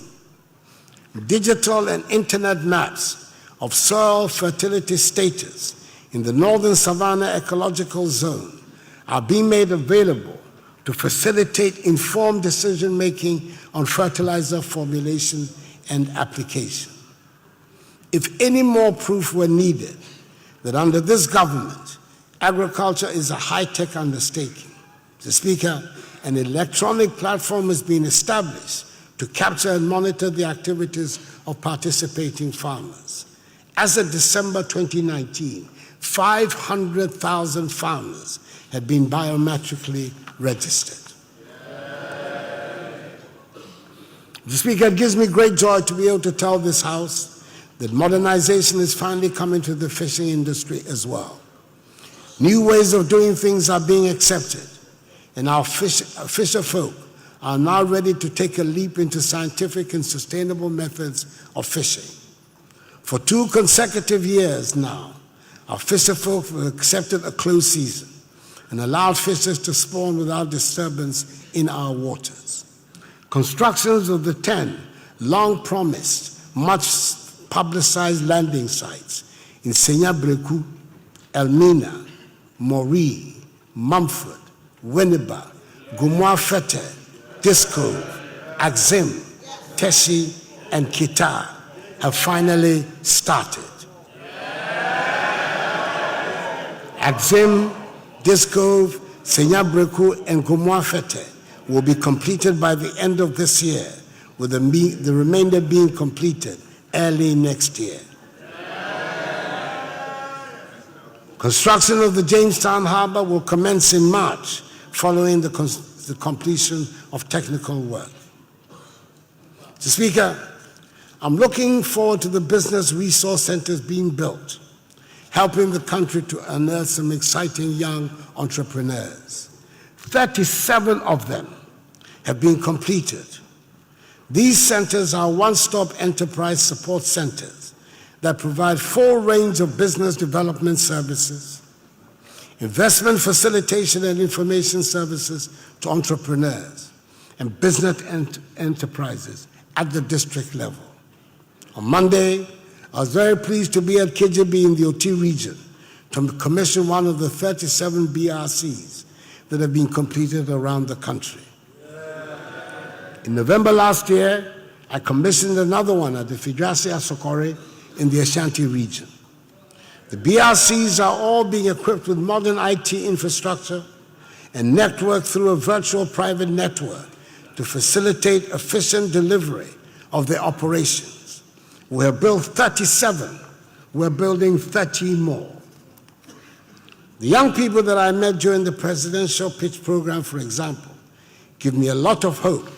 Digital and internet maps of soil fertility status in the Northern Savannah Ecological Zone are being made available to facilitate informed decision-making on fertilizer formulation and application. If any more proof were needed that under this government, agriculture is a high-tech undertaking, Mr. Speaker, an electronic platform has been established to capture and monitor the activities of participating farmers. As of December 2019, 500,000 farmers had been biometrically registered. Mr. Speaker, it gives me great joy to be able to tell this House that modernization is finally coming to the fishing industry as well. New ways of doing things are being accepted, and our fisher folk are now ready to take a leap into scientific and sustainable methods of fishing. For 2 consecutive years now, our fisher folk have accepted a closed season and allowed fishes to spawn without disturbance in our waters. Constructions of the 10 long-promised, much-publicized landing sites in Senya-Breku, Elmina, Mori, Mumford, Winneba, Gumwa-Fete, Disco, Axim, Teshi, and Kita have finally started. Axim, Disco, Senya-Breku, and Gumwa-Fete will be completed by the end of this year, with the remainder being completed early next year. Construction of the Jamestown Harbor will commence in March, following the completion of technical work. Mr. Speaker, I'm looking forward to the business resource centers being built, helping the country to unearth some exciting young entrepreneurs. 37 of them have been completed. These centers are one-stop enterprise support centers that provide full range of business development services, investment facilitation and information services to entrepreneurs and business enterprises at the district level. On Monday, I was very pleased to be at Kijibi in the Oti region to commission one of the 37 BRCs that have been completed around the country. In November last year, I commissioned another one at the Fidrasi Asokore in the Ashanti region. The BRCs are all being equipped with modern IT infrastructure and networked through a virtual private network to facilitate efficient delivery of their operations. We have built 37. We're building 30 more. The young people that I met during the presidential pitch program, for example, give me a lot of hope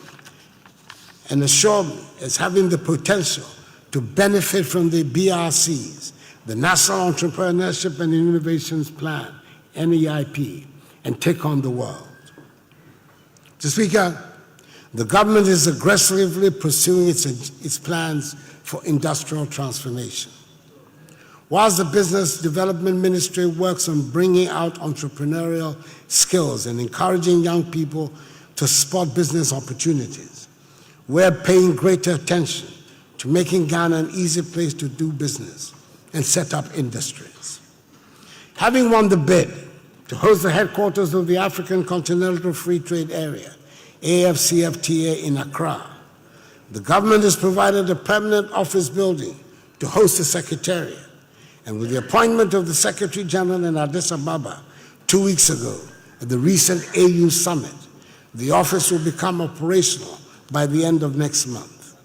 and assure me as having the potential to benefit from the BRCs, the National Entrepreneurship and Innovations Plan, NEIP, and take on the world. Mr. Speaker, the government is aggressively pursuing its plans for industrial transformation. Whilst the Business Development Ministry works on bringing out entrepreneurial skills and encouraging young people to spot business opportunities, we're paying greater attention to making Ghana an easy place to do business and set up industries. Having won the bid to host the headquarters of the African Continental Free Trade Area, AFCFTA, in Accra, the government has provided a permanent office building to host the Secretariat. And with the appointment of the Secretary General in Addis Ababa 2 weeks ago at the recent AU Summit, the office will become operational by the end of next month.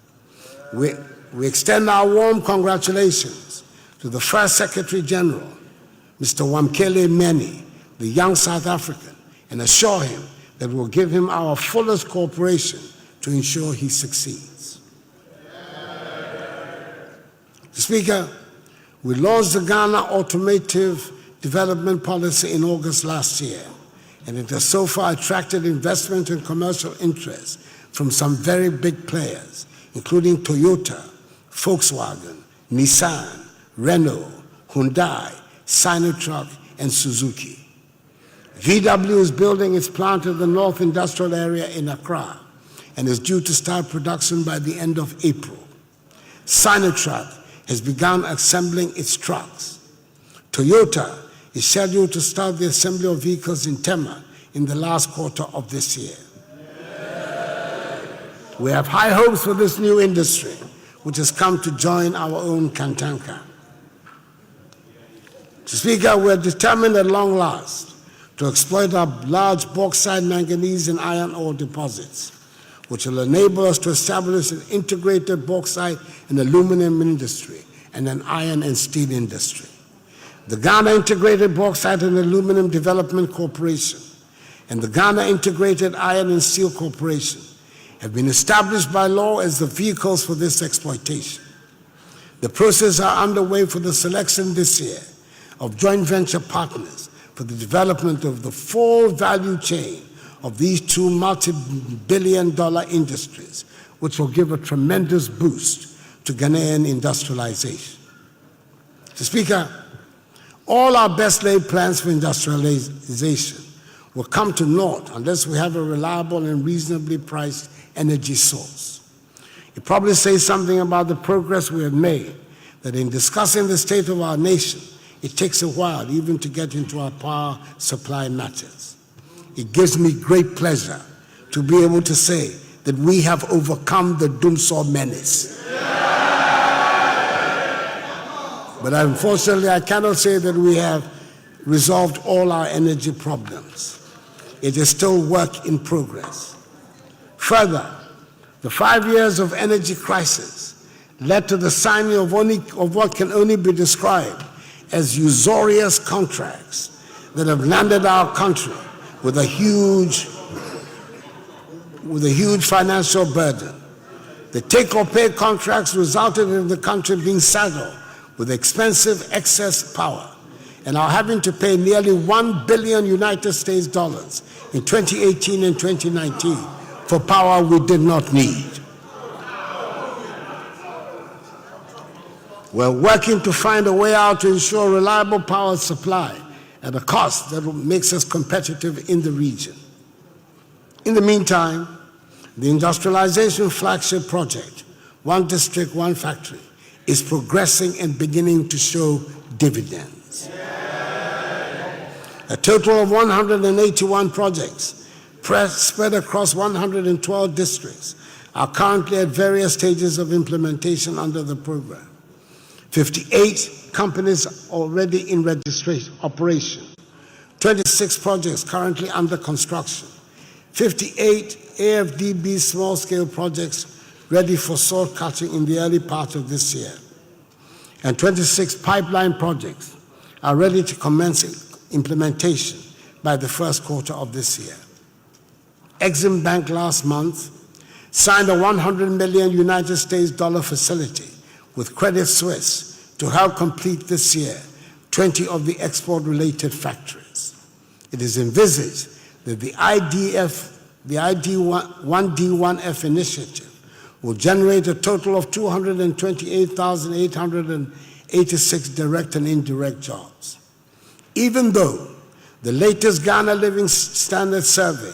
We extend our warm congratulations to the first Secretary General, Mr. Wamkele Meni, the young South African, and assure him that we'll give him our fullest cooperation to ensure he succeeds. Speaker, we launched the Ghana Automotive Development Policy in August last year, and it has so far attracted investment and commercial interest from some very big players, including Toyota, Volkswagen, Nissan, Renault, Hyundai, Sinotruk, and Suzuki. VW is building its plant in the North Industrial Area in Accra and is due to start production by the end of April. Sinotruk has begun assembling its trucks. Toyota is scheduled to start the assembly of vehicles in Tema in the last quarter of this year. We have high hopes for this new industry, which has come to join our own Kantanka. Speaker, we are determined at long last to exploit our large bauxite, manganese, and iron ore deposits, which will enable us to establish an integrated bauxite and aluminum industry and an iron and steel industry. The Ghana Integrated Bauxite and Aluminum Development Corporation and the Ghana Integrated Iron and Steel Corporation have been established by law as the vehicles for this exploitation. The processes are underway for the selection this year of joint venture partners for the development of the full value chain of these two multi-billion-dollar industries, which will give a tremendous boost to Ghanaian industrialization. Mr. Speaker, all our best-laid plans for industrialization will come to naught unless we have a reliable and reasonably priced energy source. It probably says something about the progress we have made, that in discussing the state of our nation, it takes a while even to get into our power supply matters. It gives me great pleasure to be able to say that we have overcome the Dumsor menace. But unfortunately, I cannot say that we have resolved all our energy problems. It is still work in progress. Further, the 5 years of energy crisis led to the signing of what can only be described as usurious contracts that have landed our country with a huge financial burden. The take-or-pay contracts resulted in the country being saddled with expensive excess power and are having to pay nearly $1 billion United States dollars in 2018 and 2019 for power we did not need. We're working to find a way out to ensure reliable power supply at a cost that makes us competitive in the region. In the meantime, the industrialization flagship project, One District, One Factory, is progressing and beginning to show dividends. A total of 181 projects spread across 112 districts are currently at various stages of implementation under the program. 58 companies already in operation, 26 projects currently under construction, 58 AFDB small-scale projects ready for sword cutting in the early part of this year, and 26 pipeline projects are ready to commence implementation by the first quarter of this year. Exim Bank last month signed a $100 million United States dollar facility with Credit Suisse to help complete this year 20 of the export-related factories. It is envisaged that the ID1D1F initiative will generate a total of 228,886 direct and indirect jobs. Even though the latest Ghana Living Standard Survey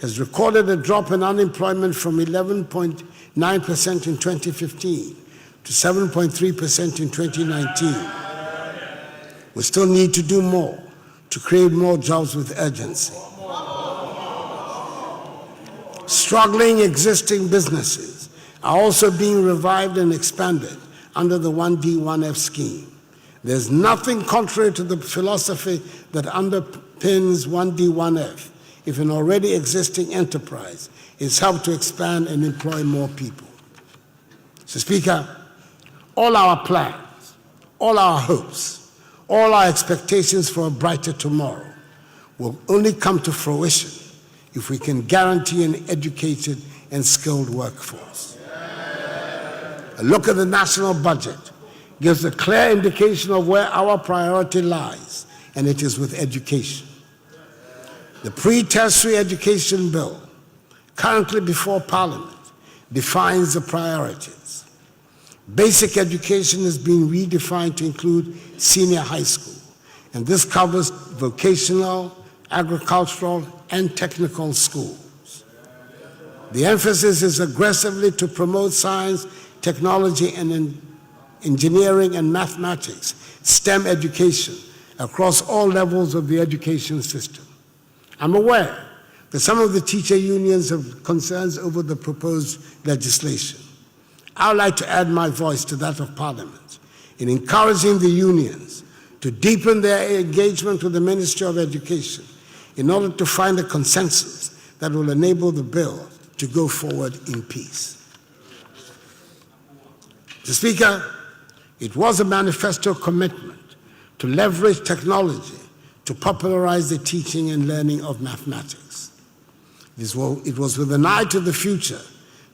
has recorded a drop in unemployment from 11.9% in 2015 to 7.3% in 2019, we still need to do more to create more jobs with urgency. Struggling existing businesses are also being revived and expanded under the 1D, 1F scheme. There's nothing contrary to the philosophy that underpins 1D, 1F if an already existing enterprise is helped to expand and employ more people. So, Speaker, all our plans, all our hopes, all our expectations for a brighter tomorrow will only come to fruition if we can guarantee an educated and skilled workforce. A look at the national budget gives a clear indication of where our priority lies, and it is with education. The pre-tertiary education bill, currently before Parliament, defines the priorities. Basic education is being redefined to include senior high school, and this covers vocational, agricultural, and technical schools. The emphasis is aggressively to promote science, technology, and engineering and mathematics, STEM education, across all levels of the education system. I'm aware that some of the teacher unions have concerns over the proposed legislation. I would like to add my voice to that of Parliament in encouraging the unions to deepen their engagement with the Ministry of Education in order to find a consensus that will enable the bill to go forward in peace. Mr. Speaker, it was a manifesto commitment to leverage technology to popularize the teaching and learning of mathematics. It was with an eye to the future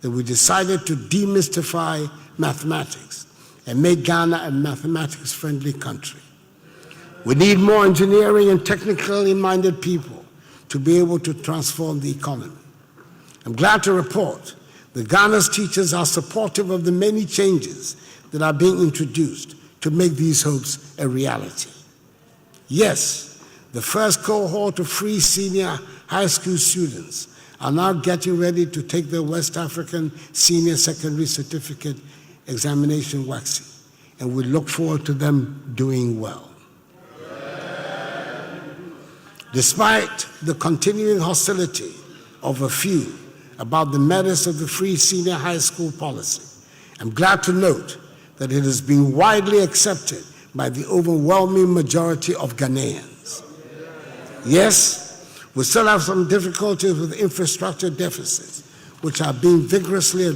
that we decided to demystify mathematics and make Ghana a mathematics-friendly country. We need more engineering and technically minded people to be able to transform the economy. I'm glad to report that Ghana's teachers are supportive of the many changes that are being introduced to make these hopes a reality. Yes, the first cohort of free senior high school students are now getting ready to take their West African Senior Secondary Certificate examination waxing, and we look forward to them doing well. Despite the continuing hostility of a few about the merits of the free senior high school policy, I'm glad to note that it has been widely accepted by the overwhelming majority of Ghanaians. Yes, we still have some difficulties with infrastructure deficits, which are being vigorously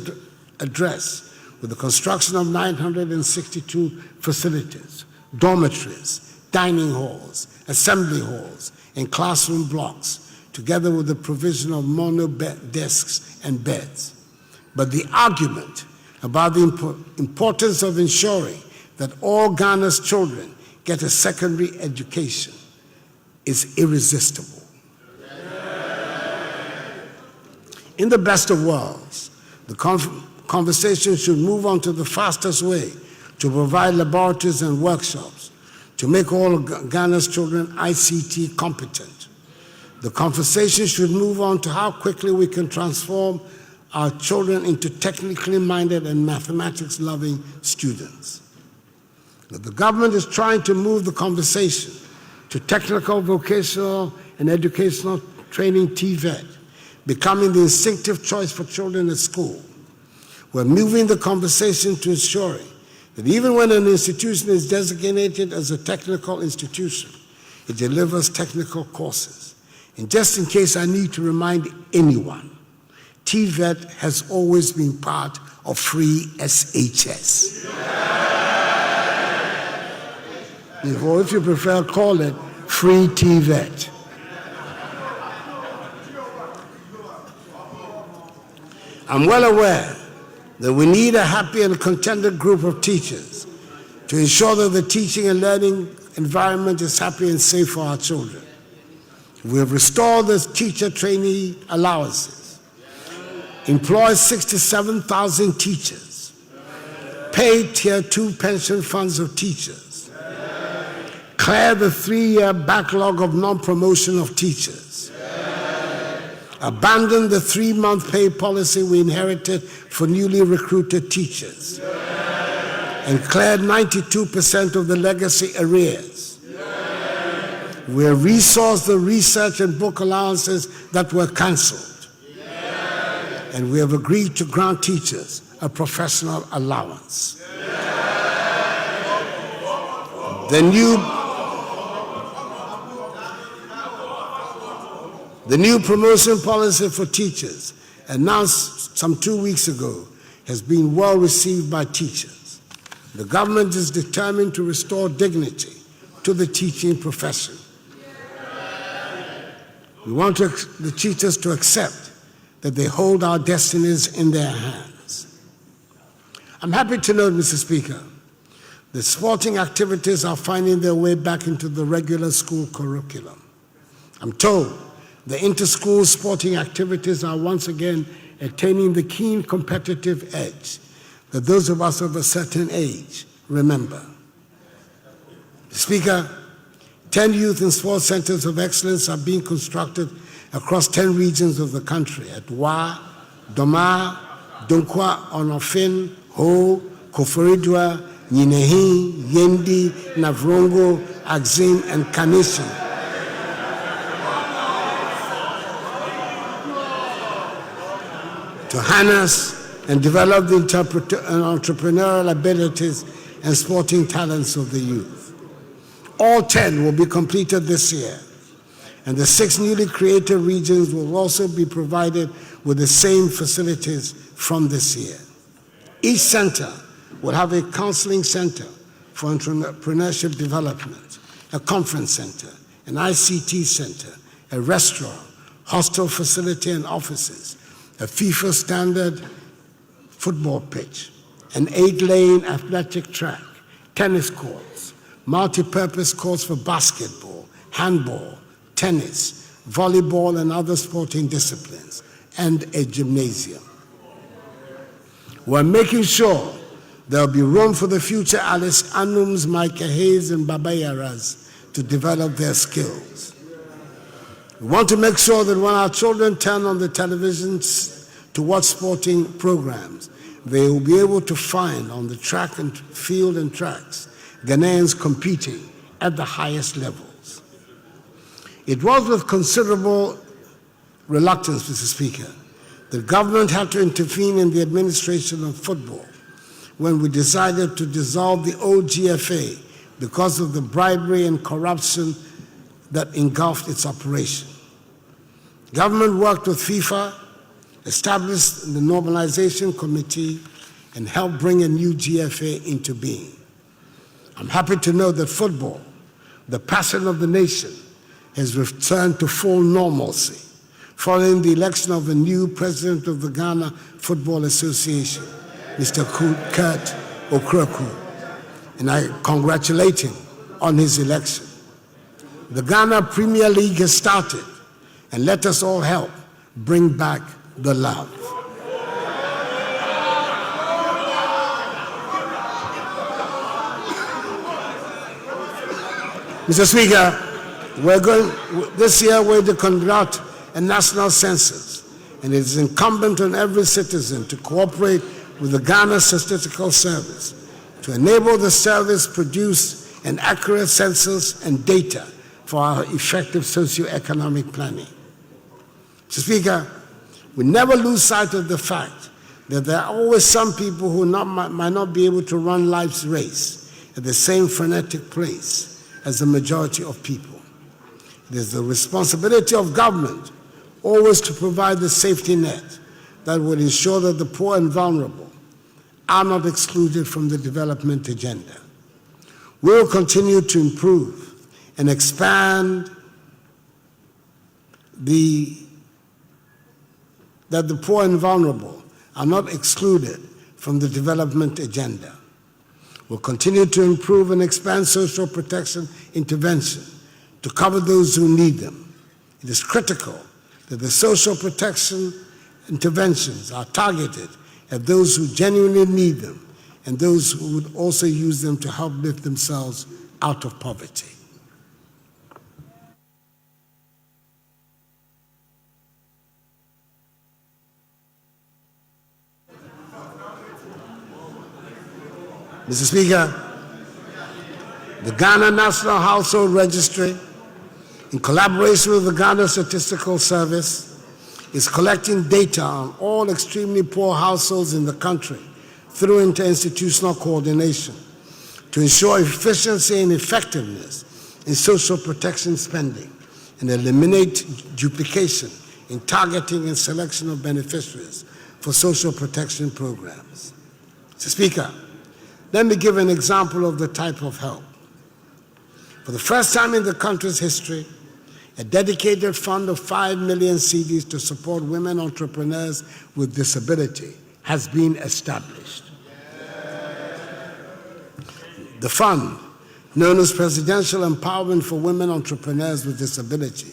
addressed with the construction of 962 facilities, dormitories, dining halls, assembly halls, and classroom blocks, together with the provision of mono desks and beds. But the argument about the importance of ensuring that all Ghana's children get a secondary education is irresistible. In the best of worlds, the conversation should move on to the fastest way to provide laboratories and workshops to make all of Ghana's children ICT competent. The conversation should move on to how quickly we can transform our children into technically minded and mathematics-loving students. But the government is trying to move the conversation to technical, vocational, and educational training TVET, becoming the instinctive choice for children at school. We're moving the conversation to ensuring that even when an institution is designated as a technical institution, it delivers technical courses. And just in case I need to remind anyone, TVET has always been part of free SHS. Or if you prefer, call it free TVET. I'm well aware that we need a happy and contented group of teachers to ensure that the teaching and learning environment is happy and safe for our children. We have restored the teacher trainee allowances, employed 67,000 teachers, paid Tier 2 pension funds of teachers, cleared the 3-year backlog of non-promotion of teachers, abandoned the 3-month pay policy we inherited for newly recruited teachers, and cleared 92% of the legacy arrears. We have resourced the research and book allowances that were cancelled, and we have agreed to grant teachers a professional allowance. The new promotion policy for teachers, announced some 2 weeks ago, has been well received by teachers. The government is determined to restore dignity to the teaching profession. We want the teachers to accept that they hold our destinies in their hands. I'm happy to note, Mr. Speaker, that sporting activities are finding their way back into the regular school curriculum. I'm told the inter-school sporting activities are once again attaining the keen competitive edge that those of us of a certain age remember. Speaker, 10 youth and sports centers of excellence are being constructed across 10 regions of the country at Wa, Doma, Donkwa, Onofin, Ho, Koforidua, Nyinehi, Yendi, Navrongo, Axim, and Kanishi. To harness and develop the entrepreneurial abilities and sporting talents of the youth. All 10 will be completed this year, and the 6 newly created regions will also be provided with the same facilities from this year. Each center will have a counseling center for entrepreneurship development, a conference center, an ICT center, a restaurant, hostel facility and offices, a FIFA standard football pitch, an 8-lane athletic track, tennis courts, multi-purpose courts for basketball, handball, tennis, volleyball, and other sporting disciplines, and a gymnasium. We're making sure there'll be room for the future Alice Anums, Micah Hayes, and Baba Yaras to develop their skills. We want to make sure that when our children turn on the televisions to watch sporting programs, they will be able to find on the track and field and tracks Ghanaians competing at the highest levels. It was with considerable reluctance, Mr. Speaker, that government had to intervene in the administration of football when we decided to dissolve the old GFA because of the bribery and corruption that engulfed its operation. Government worked with FIFA, established the Normalization Committee, and helped bring a new GFA into being. I'm happy to know that football, the passion of the nation, has returned to full normalcy following the election of the new president of the Ghana Football Association, Mr. Kurt Okraku, and I congratulate him on his election. The Ghana Premier League has started, and let us all help bring back the love. Mr. Speaker, this year we're going to conduct a national census, and it is incumbent on every citizen to cooperate with the Ghana Statistical Service to enable the service produce an accurate census and data for our effective socio-economic planning. Mr. Speaker, we never lose sight of the fact that there are always some people who might not be able to run life's race at the same frenetic pace as the majority of people. It is the responsibility of government always to provide the safety net that will ensure that the poor and vulnerable are not excluded from the development agenda. We will continue to improve and expand that the poor and vulnerable are not excluded from the development agenda. We'll continue to improve and expand social protection intervention to cover those who need them. It is critical that the social protection interventions are targeted at those who genuinely need them and those who would also use them to help lift themselves out of poverty. Mr. Speaker, the Ghana National Household Registry, in collaboration with the Ghana Statistical Service, is collecting data on all extremely poor households in the country through interinstitutional coordination to ensure efficiency and effectiveness in social protection spending and eliminate duplication in targeting and selection of beneficiaries for social protection programs. Mr. Speaker, let me give an example of the type of help. For the first time in the country's history, a dedicated fund of 5 million cedis to support women entrepreneurs with disability has been established. The fund, known as Presidential Empowerment for Women Entrepreneurs with Disability,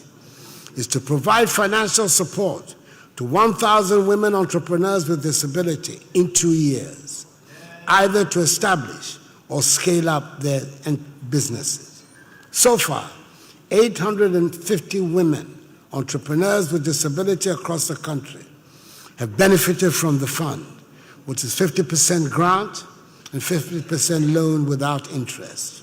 is to provide financial support to 1,000 women entrepreneurs with disability in 2 years, either to establish or scale up their businesses. So far, 850 women entrepreneurs with disability across the country have benefited from the fund, which is 50% grant and 50% loan without interest.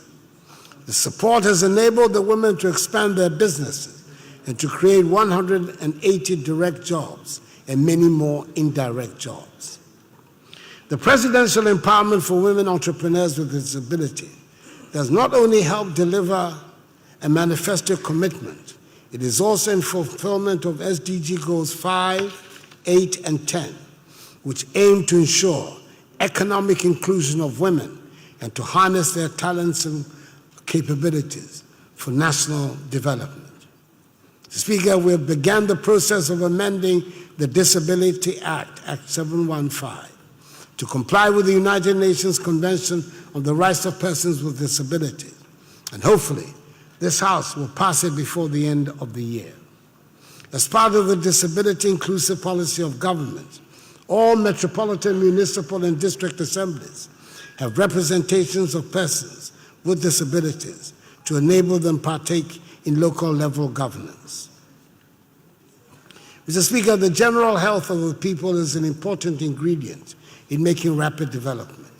The support has enabled the women to expand their businesses and to create 180 direct jobs and many more indirect jobs. The Presidential Empowerment for Women Entrepreneurs with Disability does not only help deliver a manifesto commitment, it is also in fulfillment of SDG Goals 5, 8, and 10, which aim to ensure economic inclusion of women and to harness their talents and capabilities for national development. Speaker, we have begun the process of amending the Disability Act, Act 715, to comply with the United Nations Convention on the Rights of Persons with Disabilities, and hopefully this House will pass it before the end of the year. As part of the disability inclusive policy of government, all metropolitan, municipal, and district assemblies have representations of persons with disabilities to enable them partake in local level governance. Mr. Speaker, the general health of the people is an important ingredient in making rapid development.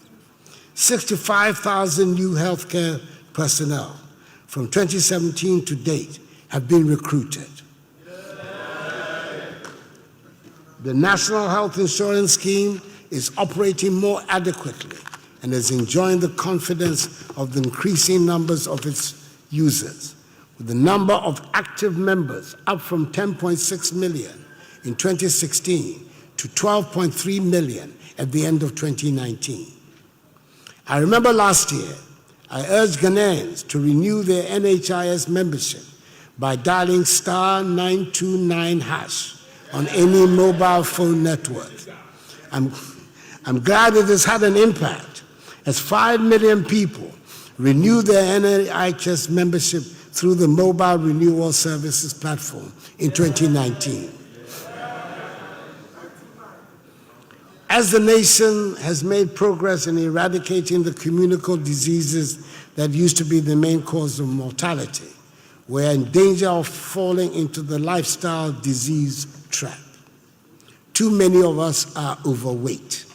65,000 new healthcare personnel from 2017 to date have been recruited. The National Health Insurance Scheme is operating more adequately and is enjoying the confidence of the increasing numbers of its users, with the number of active members up from 10.6 million in 2016 to 12.3 million at the end of 2019. I remember last year, I urged Ghanaians to renew their NHIS membership by dialing *929# on any mobile phone network. I'm glad it has had an impact, as 5 million people renewed their NHIS membership through the Mobile Renewal Services platform in 2019. As the nation has made progress in eradicating the communicable diseases that used to be the main cause of mortality, we are in danger of falling into the lifestyle disease trap. Too many of us are overweight.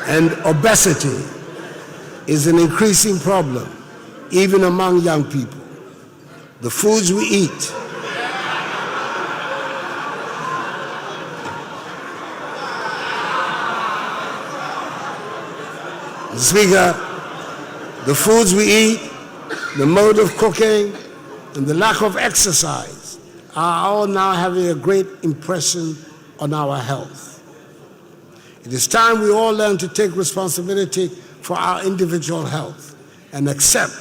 And obesity is an increasing problem, even among young people. The foods we eat, Speaker, the foods we eat, the mode of cooking, and the lack of exercise are all now having a great impression on our health. It is time we all learn to take responsibility for our individual health and accept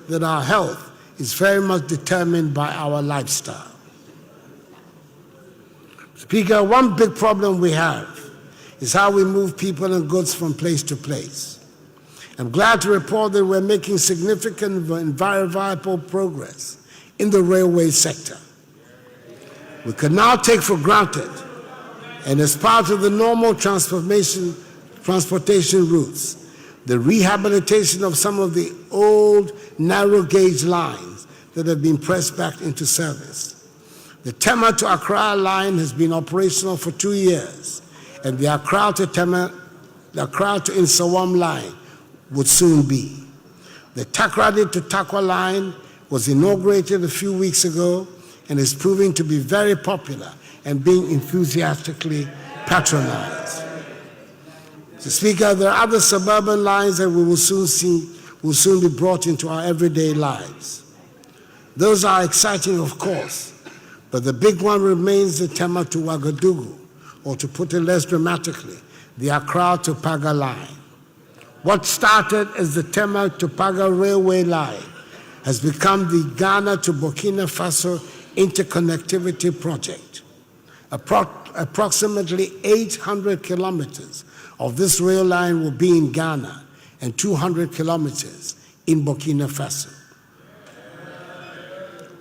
that our health is very much determined by our lifestyle. Speaker, one big problem we have is how we move people and goods from place to place. I'm glad to report that we're making significant and very viable progress in the railway sector. We can now take for granted, and as part of the normal transportation routes, the rehabilitation of some of the old narrow gauge lines that have been pressed back into service. The Tema to Accra line has been operational for 2 years, and the Accra to Nsawam line would soon be. The Takoradi to Takwa line was inaugurated a few weeks ago and is proving to be very popular and being enthusiastically patronized. Mr. Speaker, there are other suburban lines that we will soon be brought into our everyday lives. Those are exciting, of course, but the big one remains the Tema to Ouagadougou, or to put it less dramatically, the Accra to Paga line. What started as the Tema to Paga railway line has become the Ghana to Burkina Faso interconnectivity project. Approximately 800 kilometers of this rail line will be in Ghana and 200 kilometers in Burkina Faso.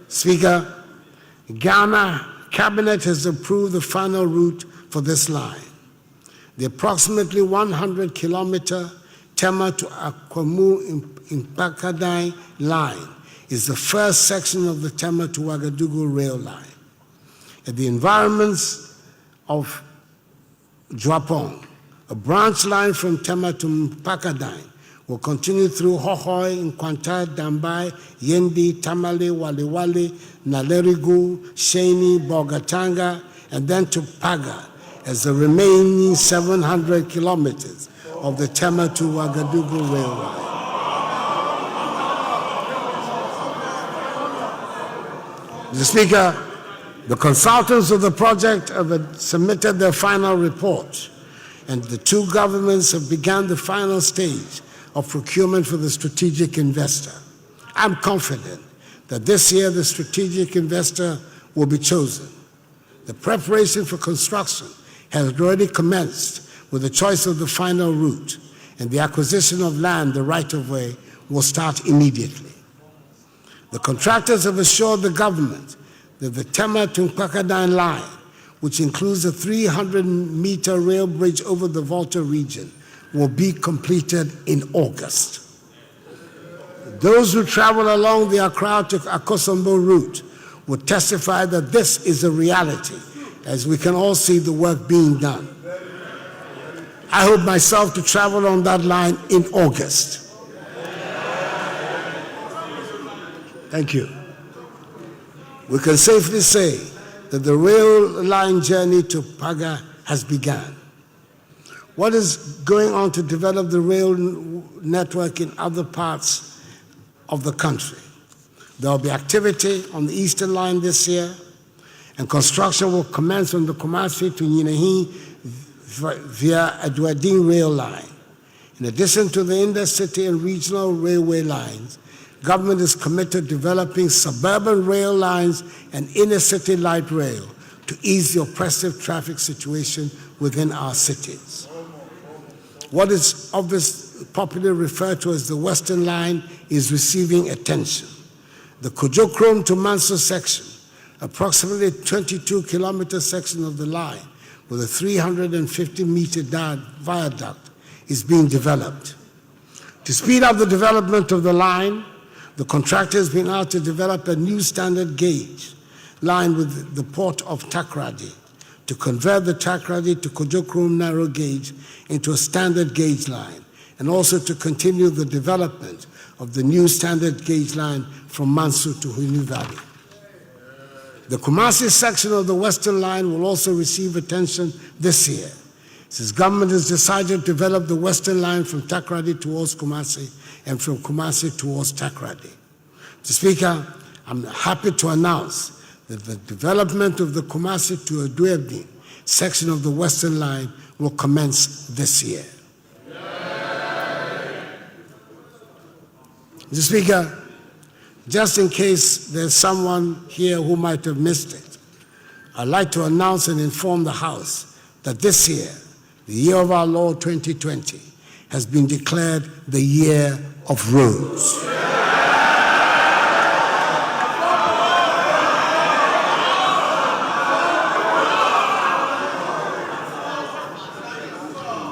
Speaker, Ghana Cabinet has approved the final route for this line. The approximately 100-kilometer Tema to Akwamu Impakadai line is the first section of the Tema to Ouagadougou rail line. At the environments of Juapong, a branch line from Tema to Mpakadai will continue through Hohoi, Nkwanta, Dambai, Yendi, Tamale, Walewale, Nalerigu, Sheni, Bogatanga, and then to Paga as the remaining 700 kilometers of the Tema to Ouagadougou railway. Mr. Speaker, the consultants of the project have submitted their final report, and the two governments have begun the final stage of procurement for the strategic investor. I'm confident that this year the strategic investor will be chosen. The preparation for construction has already commenced with the choice of the final route, and the acquisition of land, the right-of-way, will start immediately. The contractors have assured the government that the Tema to Mpakadai line, which includes a 300-meter rail bridge over the Volta region, will be completed in August. Those who travel along the Accra to Akosombo route will testify that this is a reality, as we can all see the work being done. I hope myself to travel on that line in August. Thank you. We can safely say that the rail line journey to Paga has begun. What is going on to develop the rail network in other parts of the country? There will be activity on the Eastern Line this year, and construction will commence from the Kumasi to Nyinahi via Adwadin rail line. In addition to the intercity and regional railway lines, government is committed to developing suburban rail lines and inner-city light rail to ease the oppressive traffic situation within our cities. What is obviously popularly referred to as the Western Line is receiving attention. The Kujokrom to Manso section, approximately 22-kilometer section of the line with a 350-meter viaduct, is being developed. To speed up the development of the line, the contractor has been asked to develop a new standard gauge line with the port of Takoradi to convert the Takoradi to Kujokrom narrow gauge into a standard gauge line, and also to continue the development of the new standard gauge line from Mansu to Hunu Valley. The Kumasi section of the Western Line will also receive attention this year, since government has decided to develop the Western Line from Takoradi towards Kumasi and from Kumasi towards Takoradi. Mr. Speaker, I'm happy to announce that the development of the Kumasi to Adwadin section of the Western Line will commence this year. Mr. Speaker, just in case there's someone here who might have missed it, I'd like to announce and inform the House that this year, the year of our Lord 2020, has been declared the year of roads.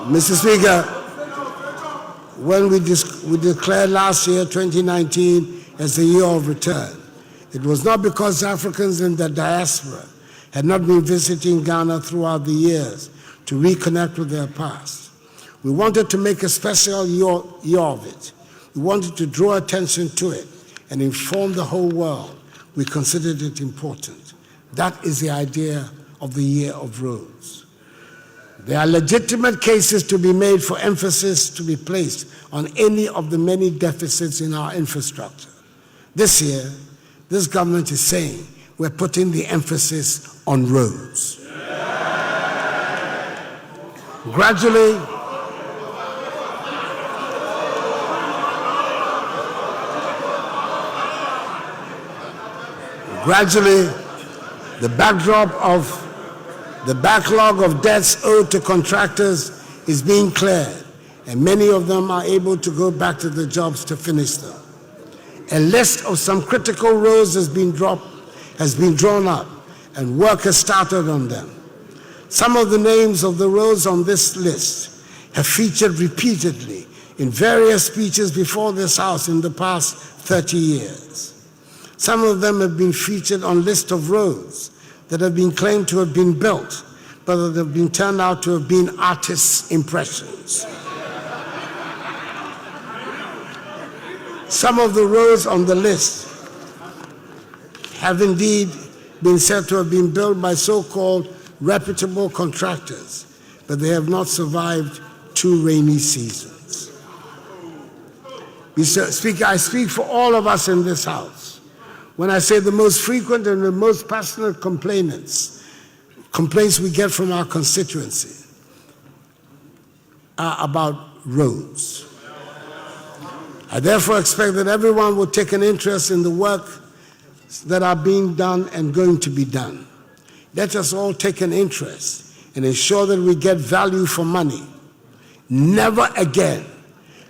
Mr. Speaker, when we declared last year, 2019, as the year of return, it was not because Africans in the diaspora had not been visiting Ghana throughout the years to reconnect with their past. We wanted to make a special year of it. We wanted to draw attention to it and inform the whole world. We considered it important. That is the idea of the Year of Roads. There are legitimate cases to be made for emphasis to be placed on any of the many deficits in our infrastructure. This year, this government is saying we're putting the emphasis on roads. Gradually, the backlog of debts owed to contractors is being cleared, and many of them are able to go back to the jobs to finish them. A list of some critical roads has been drawn up, and work has started on them. Some of the names of the roads on this list have featured repeatedly in various speeches before this House in the past 30 years. Some of them have been featured on lists of roads that have been claimed to have been built, but that have been turned out to have been artists' impressions. Some of the roads on the list have indeed been said to have been built by so-called reputable contractors, but they have not survived 2 rainy seasons. Mr. Speaker, I speak for all of us in this House when I say the most frequent and the most passionate complaints we get from our constituency are about roads. I therefore expect that everyone will take an interest in the work that are being done and going to be done. Let us all take an interest and ensure that we get value for money. Never again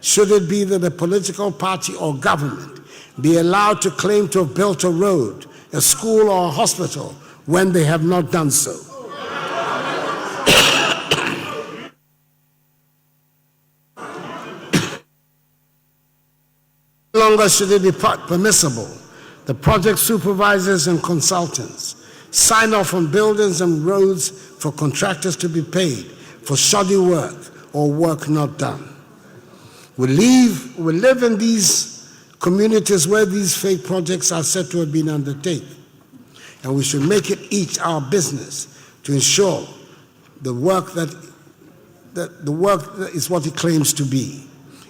should it be that a political party or government be allowed to claim to have built a road, a school, or a hospital when they have not done so. No longer should it be permissible the project supervisors and consultants sign off on buildings and roads for contractors to be paid for shoddy work or work not done. We live in these communities where these fake projects are said to have been undertaken, and we should make it each our business to ensure the work is what it claims to be,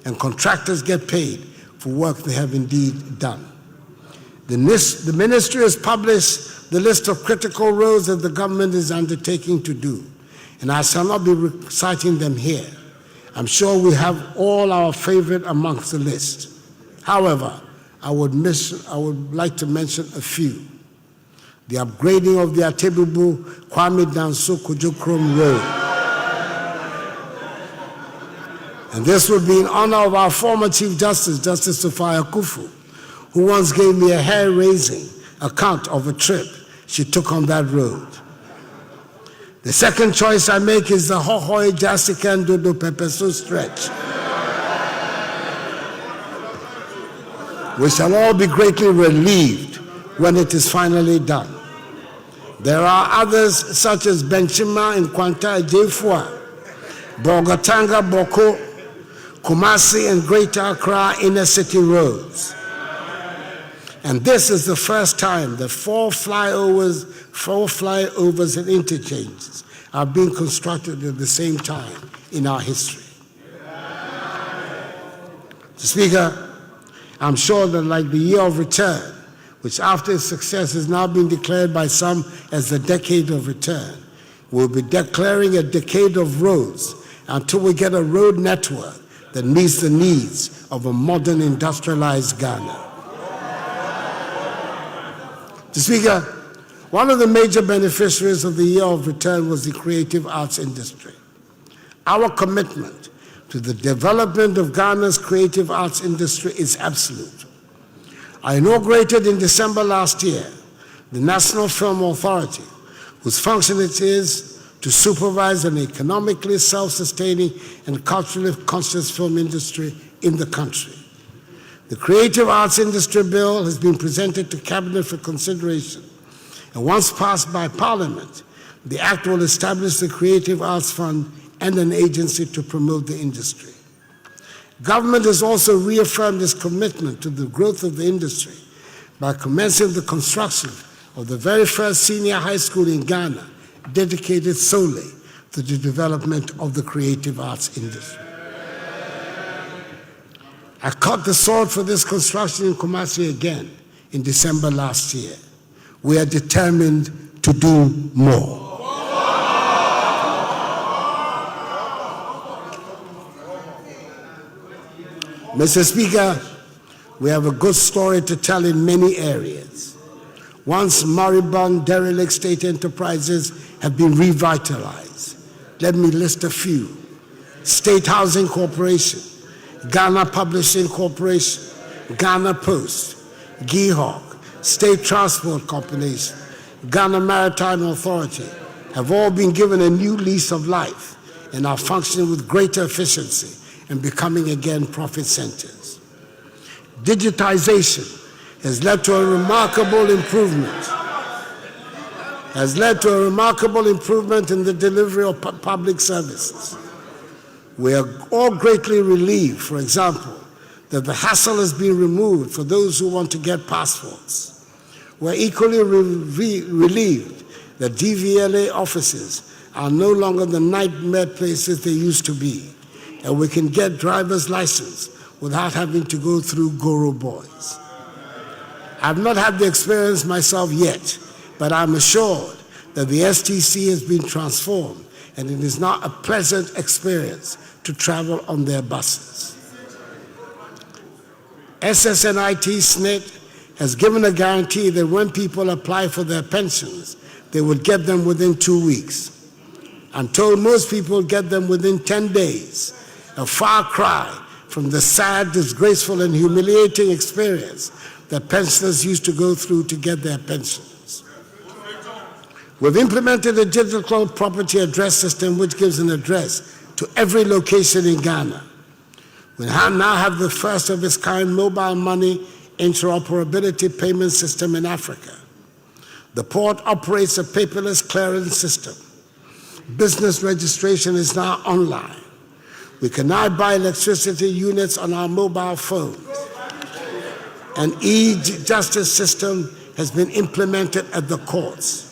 and contractors get paid for work they have indeed done. The ministry has published the list of critical roads that the government is undertaking to do, and I shall not be reciting them here. I'm sure we have all our favorite amongst the list. However, I would like to mention a few. The upgrading of the Atebubu Kwame Danso Kujokrom Road. And this would be in honor of our former Chief Justice, Justice President Akufo-Addo, who once gave me a hair-raising account of a trip she took on that road. The second choice I make is the Hohoi Jasikan Dodo Pepeso stretch. We shall all be greatly relieved when it is finally done. There are others such as Benchima and Kwanta Ejefua, Bogatanga Boko, Kumasi and Greater Accra inner city roads. And this is the first time that 4 flyovers and interchanges are being constructed at the same time in our history. Speaker, I'm sure that like the Year of Return, which after its success has now been declared by some as the Decade of Return, we'll be declaring a decade of roads until we get a road network that meets the needs of a modern industrialized Ghana. Speaker, one of the major beneficiaries of the Year of Return was the creative arts industry. Our commitment to the development of Ghana's creative arts industry is absolute. I inaugurated in December last year the National Film Authority, whose function it is to supervise an economically self-sustaining and culturally conscious film industry in the country. The Creative Arts Industry Bill has been presented to Cabinet for consideration, and once passed by Parliament, the Act will establish the Creative Arts Fund and an agency to promote the industry. Government has also reaffirmed its commitment to the growth of the industry by commencing the construction of the very first senior high school in Ghana dedicated solely to the development of the creative arts industry. I cut the sword for this construction in Kumasi again in December last year. We are determined to do more. Mr. Speaker, we have a good story to tell in many areas. Once moribund, derelict state enterprises have been revitalized. Let me list a few. State Housing Corporation, Ghana Publishing Corporation, Ghana Post, GIHOC, State Transport Corporation, Ghana Maritime Authority have all been given a new lease of life and are functioning with greater efficiency and becoming again profit centers. Digitization has led to a remarkable improvement in the delivery of public services. We are all greatly relieved, for example, that the hassle has been removed for those who want to get passports. We're equally relieved that DVLA offices are no longer the nightmare places they used to be, and we can get driver's license without having to go through Goro boys. I've not had the experience myself yet, but I'm assured that the STC has been transformed and it is now a pleasant experience to travel on their buses. SSNIT SNIT has given a guarantee that when people apply for their pensions, they will get them within 2 weeks. I'm told most people get them within 10 days, a far cry from the sad, disgraceful, and humiliating experience that pensioners used to go through to get their pensions. We've implemented a digital property address system which gives an address to every location in Ghana. We now have the first of its kind mobile money interoperability payment system in Africa. The port operates a paperless clearance system. Business registration is now online. We can now buy electricity units on our mobile phones. An e-justice system has been implemented at the courts.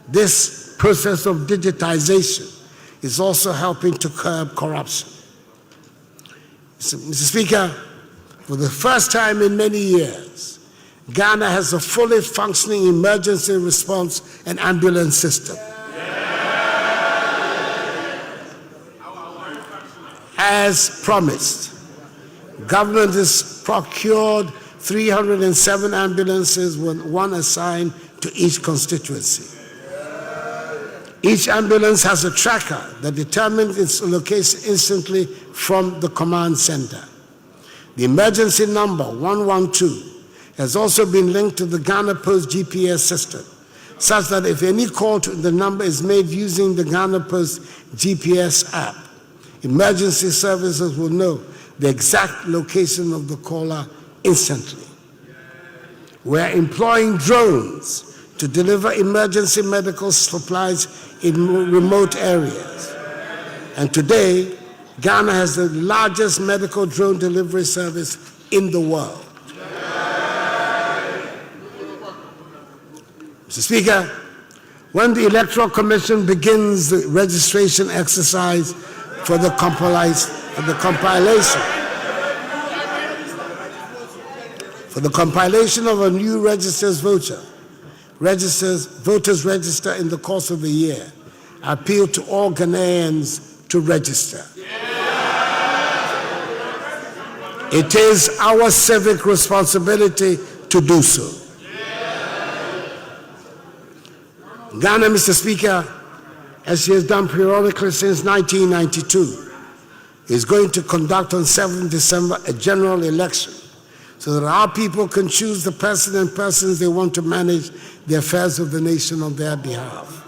This process of digitization is also helping to curb corruption. Mr. Speaker, for the first time in many years, Ghana has a fully functioning emergency response and ambulance system. As promised, government has procured 307 ambulances with one assigned to each constituency. Each ambulance has a tracker that determines its location instantly from the command center. The emergency number 112 has also been linked to the Ghana Post GPS system, such that if any call to the number is made using the Ghana Post GPS app, emergency services will know the exact location of the caller instantly. We're employing drones to deliver emergency medical supplies in remote areas. And today, Ghana has the largest medical drone delivery service in the world. Mr. Speaker, when the Electoral Commission begins the registration exercise for the compilation of a new voters register in the course of the year, I appeal to all Ghanaians to register. It is our civic responsibility to do so. Ghana, Mr. Speaker, as she has done periodically since 1992, is going to conduct on 7th December a general election so that our people can choose the person and persons they want to manage the affairs of the nation on their behalf.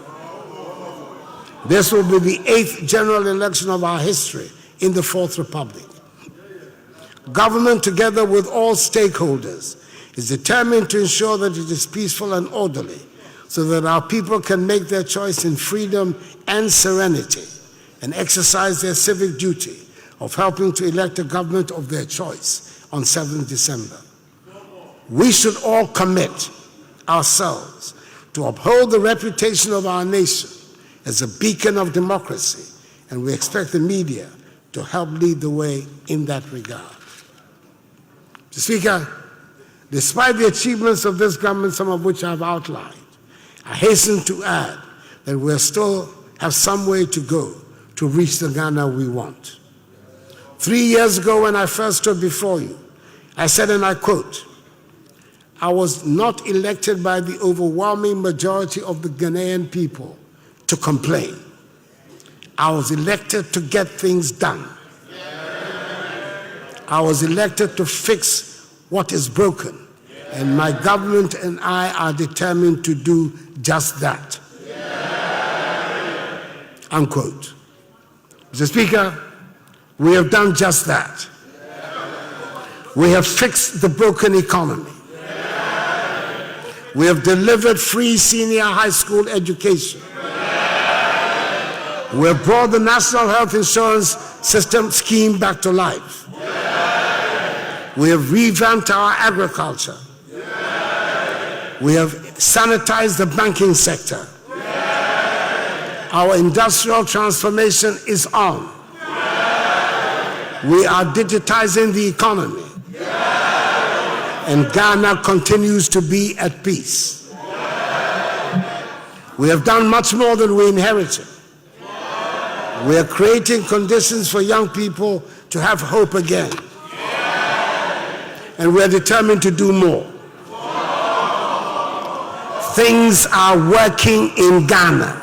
This will be the 8th general election of our history in the Fourth Republic. Government, together with all stakeholders, is determined to ensure that it is peaceful and orderly so that our people can make their choice in freedom and serenity and exercise their civic duty of helping to elect a government of their choice on 7th December. We should all commit ourselves to uphold the reputation of our nation as a beacon of democracy, and we expect the media to help lead the way in that regard. Mr. Speaker, despite the achievements of this government, some of which I've outlined, I hasten to add that we still have some way to go to reach the Ghana we want. 3 years ago, when I first stood before you, I said, and I quote, "I was not elected by the overwhelming majority of the Ghanaian people to complain. I was elected to get things done. I was elected to fix what is broken, and my government and I are determined to do just that." Unquote. Mr. Speaker, we have done just that. We have fixed the broken economy. We have delivered free senior high school education. We have brought the National Health Insurance System scheme back to life. We have revamped our agriculture. We have sanitized the banking sector. Our industrial transformation is on. We are digitizing the economy. And Ghana continues to be at peace. We have done much more than we inherited. We are creating conditions for young people to have hope again. And we are determined to do more. Things are working in Ghana.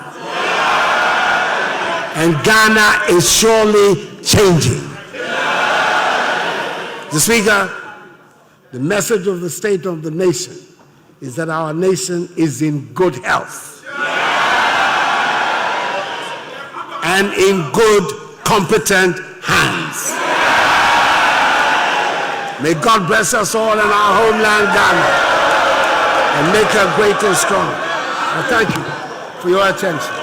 And Ghana is surely changing. Mr. Speaker, the message of the State of the Nation is that our nation is in good health and in good, competent hands. May God bless us all in our homeland, Ghana, and make her great and strong. I thank you for your attention.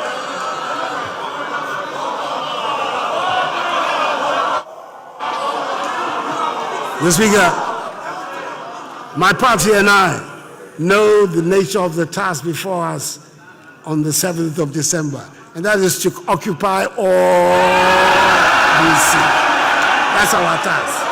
Mr. Speaker, my party and I know the nature of the task before us on the 7th of December, and that is to occupy all DC. That's our task.